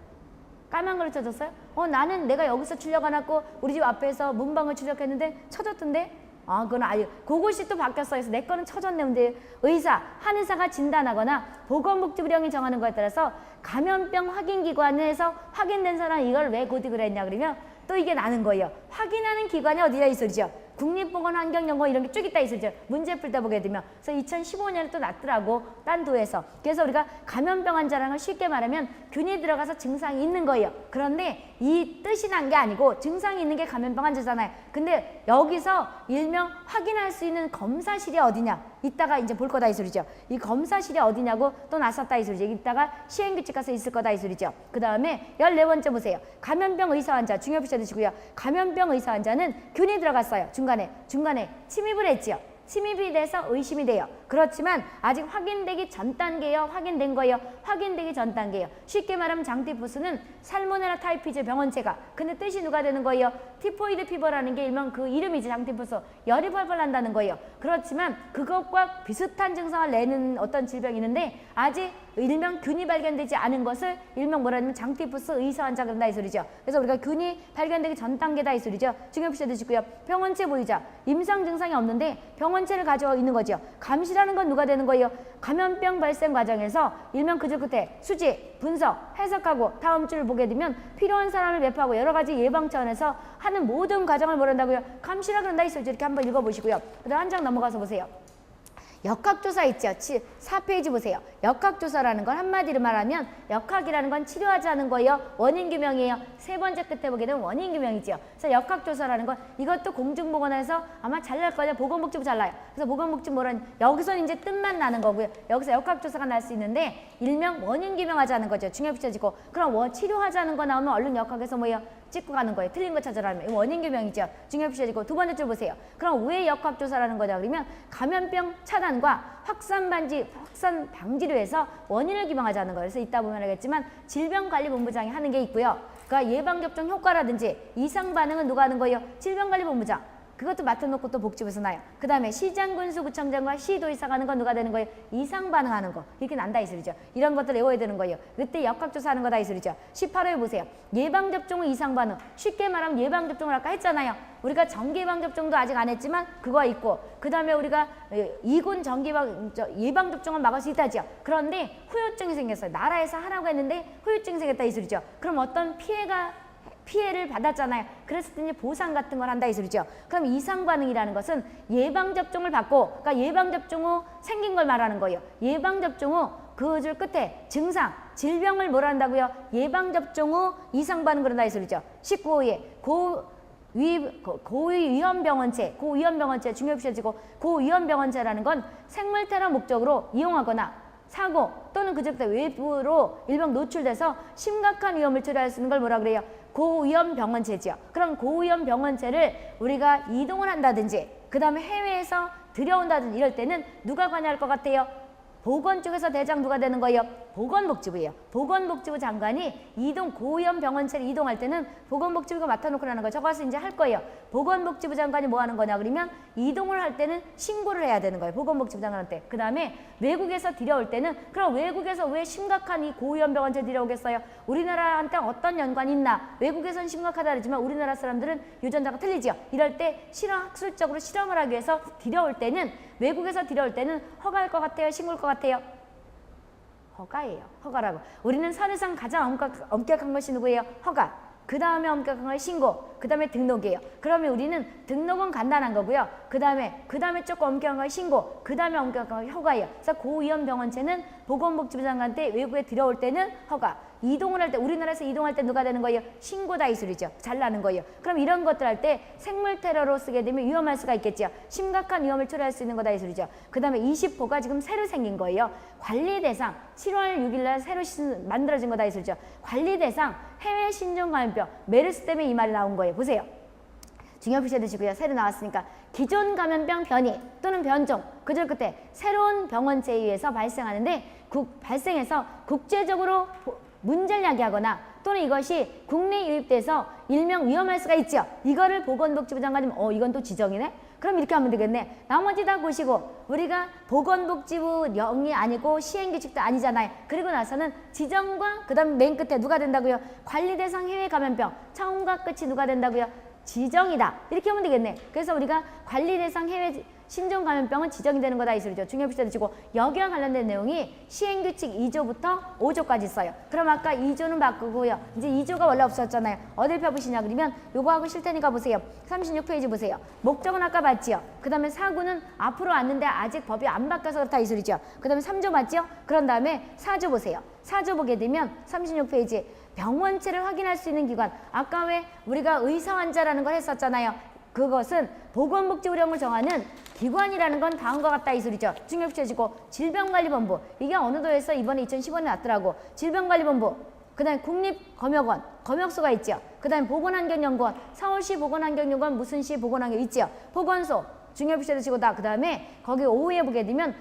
까만 걸로 쳐줬어요? 나는 내가 여기서 출력해놨고 우리 집 앞에서 문방을 출력했는데 쳐줬던데? 그건 아니, 그것이 또 바뀌었어. 그래서 내 거는 쳐줬네. 근데 의사, 한의사가 진단하거나 보건복지부령이 정하는 거에 따라서 감염병 확인기관에서 확인된 사람 이걸 왜 고득을 했냐 그러면, 또 이게 나는 거예요. 확인하는 기관이 어디야 이 소리죠. 국립보건환경연구원 이런 게 쭉 있다 이 소리죠. 문제 풀다 보게 되면. 그래서 2015년에 또 났더라고, 딴 도에서. 그래서 우리가 감염병 환자라는 걸 쉽게 말하면 균이 들어가서 증상이 있는 거예요. 그런데 이 뜻이 난 게 아니고 증상이 있는 게 감염병 환자잖아요. 근데 여기서 일명 확인할 수 있는 검사실이 어디냐? 이따가 이제 볼 거다 이 소리죠. 이 검사실이 어디냐고 또 나섰다 이 소리죠. 이따가 시행규칙 가서 있을 거다 이 소리죠. 그 다음에 14번째 보세요. 감염병 의사 환자 중요 표시해 두시고요. 감염병 의사 환자는 균이 들어갔어요. 중간에 침입을 했지요. 침입이 돼서 의심이 돼요. 그렇지만 아직 확인되기 전 단계예요. 확인된 거예요. 확인되기 전 단계예요. 쉽게 말하면 장티푸스는 살모넬라 타이피즈 병원체가. 근데 뜻이 누가 되는 거예요? 티포이드 피버라는 게 일명 그 이름이지. 장티푸스. 열이 펄펄 난다는 거예요. 그렇지만 그것과 비슷한 증상을 내는 어떤 질병이 있는데 아직 일명 균이 발견되지 않은 것을 일명 뭐라 하면 장티푸스 의사 환자 그런다 이 소리죠. 그래서 우리가 균이 발견되기 전 단계다 이 소리죠. 중요 표시해 두시고요. 병원체 보이자. 임상 증상이 없는데 병원체를 가지고 있는 거죠. 감시라는 건 누가 되는 거예요? 감염병 발생 과정에서 일명 그 줄 끝에 수집, 분석, 해석하고 다음 줄 보게 되면 필요한 사람을 배포하고 여러 가지 예방 차원에서 하는 모든 과정을 뭘 한다고요? 감시라 그런다 이 소리죠. 이렇게 한번 읽어보시고요. 그다음 한 장 넘어가서 보세요. 역학조사 있죠. 4페이지 보세요. 역학조사라는 건 한마디로 말하면 역학이라는 건 치료하지 않은 거예요. 원인규명이에요. 세 번째 끝에 보게 되면 원인규명이죠. 그래서 역학조사라는 건 이것도 공중보건에서 아마 잘 날 거예요. 보건복지부 잘 나요. 그래서 보건복지부 뭐라는 여기서는 이제 뜻만 나는 거고요. 여기서 역학조사가 날 수 있는데 일명 원인규명하자는 거죠. 중요 붙여지고 그럼 치료하자는 거 나오면 얼른 역학에서 뭐예요? 찍고 가는 거예요. 틀린 거 찾으라면 원인규명이죠. 중요 표시해지고 두 번째 줄 보세요. 그럼 왜 역학조사라는 거냐 그러면 감염병 차단과 확산 방지를 위해서 원인을 규명하자는 거예요. 그래서 이따 보면 알겠지만 질병관리본부장이 하는 게 있고요. 그러니까 예방접종 효과라든지 이상 반응은 누가 하는 거예요? 질병관리본부장. 그것도 맡아놓고 또 복지부에서 나요. 그 다음에 시장군수구청장과 시도의사가 하는 건 누가 되는 거예요? 이상 반응하는 거. 이렇게 난다 이 소리죠. 이런 것들 외워야 되는 거예요. 그때 역학조사하는 거다 이 소리죠. 18호에 보세요. 예방접종은 이상 반응. 쉽게 말하면 예방접종을 아까 했잖아요. 우리가 정기예방접종도 아직 안 했지만 그거 있고 그 다음에 우리가 이군 예방접종은 막을 수 있다죠. 그런데 후유증이 생겼어요. 나라에서 하라고 했는데 후유증이 생겼다 이 소리죠. 그럼 어떤 피해를 받았잖아요. 그랬을 때 이제 보상 같은 걸 한다 이 소리죠. 그럼 이상 반응이라는 것은 예방접종을 받고 그러니까 예방접종 후 생긴 걸 말하는 거예요. 예방접종 후 그 줄 끝에 증상, 질병을 뭐라 한다고요? 예방접종 후 이상 반응 그런다 이 소리죠. 19호에 고위험병원체 중요 표시해지고 고위험병원체라는 건 생물테러 목적으로 이용하거나 사고 또는 그제부터 외부로 일명 노출돼서 심각한 위험을 초래할 수 있는 걸 뭐라 그래요? 고위험 병원체지요. 그럼 고위험 병원체를 우리가 이동을 한다든지 그 다음에 해외에서 들여온다든지 이럴 때는 누가 관여할 것 같아요? 보건 쪽에서 대장 누가 되는 거예요? 보건복지부예요. 보건복지부 장관이 고위험 병원체를 이동할 때는 보건복지부가 맡아놓고 하는 거 저거 이제 할 거예요. 보건복지부 장관이 뭐 하는 거냐 그러면 이동을 할 때는 신고를 해야 되는 거예요. 보건복지부 장관한테. 그 다음에 외국에서 들여올 때는 그럼 외국에서 왜 심각한 이 고위험 병원체 들여오겠어요? 우리나라한테 어떤 연관이 있나? 외국에선 심각하다 그러지만 우리나라 사람들은 유전자가 틀리지요. 이럴 때 학술적으로 실험을 하기 위해서 외국에서 들여올 때는 허가할 것 같아요? 신고할 것 같아요? 허가예요. 허가라고. 우리는 사례상 가장 엄격한 것이 누구예요? 허가. 그 다음에 엄격한 건 신고. 그 다음에 등록이에요. 그러면 우리는 등록은 간단한 거고요. 그 다음에 조금 엄격한 건 신고. 그 다음에 엄격한 건 허가예요. 그래서 고위험 병원체는 보건복지부 장관한테 외국에 들어올 때는 허가. 이동을 할 때 우리나라에서 이동할 때 누가 되는 거예요? 신고다 이 소리죠. 잘 나는 거예요. 그럼 이런 것들 할 때 생물 테러로 쓰게 되면 위험할 수가 있겠죠. 심각한 위험을 초래할 수 있는 거다 이 소리죠. 그 다음에 20호가 지금 새로 생긴 거예요. 관리 대상 7월 6일 날 새로 만들어진 거다 이 소리죠. 관리 대상 해외 신종 감염병 메르스 때문에 이 말이 나온 거예요. 보세요. 중요 표시해 두시고요. 새로 나왔으니까 기존 감염병 변이 또는 변종 그절 끝에 새로운 병원체에 의해서 발생하는데 발생해서 국제적으로 문제를 야기하거나 또는 이것이 국내에 유입돼서 일명 위험할 수가 있죠. 이거를 보건복지부 장관님 이건 또 지정이네? 그럼 이렇게 하면 되겠네. 나머지 다 보시고 우리가 보건복지부 령이 아니고 시행규칙도 아니잖아요. 그리고 나서는 지정과 그 다음 맨 끝에 누가 된다고요? 관리대상 해외 감염병 처음과 끝이 누가 된다고요? 지정이다. 이렇게 하면 되겠네. 그래서 우리가 관리대상 해외 신종 감염병은 지정이 되는 거다 이 소리죠. 중요 표시해 주시고 여기와 관련된 내용이 시행규칙 2조부터 5조까지 있어요. 그럼 아까 2조는 바꾸고요. 이제 2조가 원래 없었잖아요. 어딜 펴보시냐 그러면 요거 하고 싫 테니까 보세요. 36페이지 보세요. 목적은 아까 봤지요. 그 다음에 사구는 앞으로 왔는데 아직 법이 안 바뀌어서 그렇다 이 소리죠. 그 다음에 3조 맞죠? 그런 다음에 4조 보세요. 4조 보게 되면 36페이지 병원체를 확인할 수 있는 기관. 아까 왜 우리가 의사 환자라는 걸 했었잖아요. 그것은 보건복지의료령을 정하는 기관이라는 건 다음과 같다 이 소리죠. 중요시해지고 질병관리본부. 이게 어느 도에서 이번에 2015년에 났더라고. 질병관리본부. 그 다음에 국립검역원, 검역소가 있죠. 그 다음에 보건환경연구원, 서울시 보건환경연구원, 무슨시 보건환경 있죠. 보건소, 중요시해지고 그 다음에 거기 오후에 보게 되면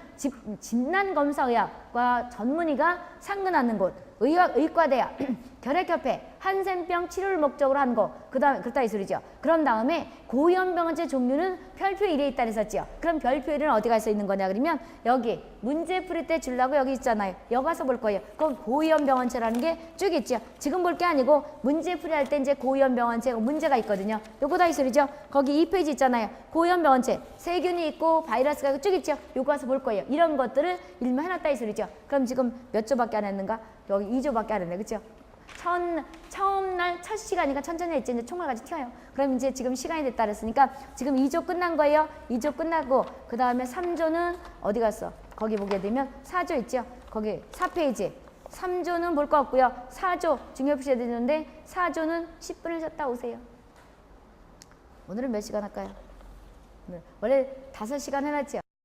진단검사의학과 전문의가 상근하는 곳, 의과대학, 결핵협회, 한센병 치료를 목적으로 한 거, 그 다음에 그렇다 이 소리죠. 그런 다음에 고위험병원체 종류는 별표 1에 있다 그랬었죠. 그럼 별표 1은 어디 가서 있는 거냐 그러면 여기 문제 풀이 때 주려고 여기 있잖아요. 여기 가서 볼 거예요. 그럼 고위험병원체라는 게 쭉 있죠. 지금 볼 게 아니고 문제 풀이 할 때 이제 고위험병원체 문제가 있거든요. 요거 다 이 소리죠. 거기 2페이지 있잖아요. 고위험병원체 세균이 있고 바이러스가 있고 쭉 있죠. 요거 가서 볼 거예요. 이런 것들을 일만 해놨다 이 소리죠. 그럼 지금 몇 조밖에 안 했는가? 여기 2조밖에 안 했네. 그렇죠? 처음 날 첫 시간이니까 천천히 했지. 이제 총알같이 튀어요. 그럼 이제 지금 시간이 됐다 그랬으니까 지금 2조 끝난 거예요. 2조 끝나고 그 다음에 3조는 어디 갔어? 거기 보게 되면 4조 있죠. 거기 4페이지. 3조는 볼 거 없고요. 4조 중요표시해야 되는데 4조는 10분을 쉬었다 오세요. 오늘은 몇 시간 할까요? 원래 5시간 해놨죠.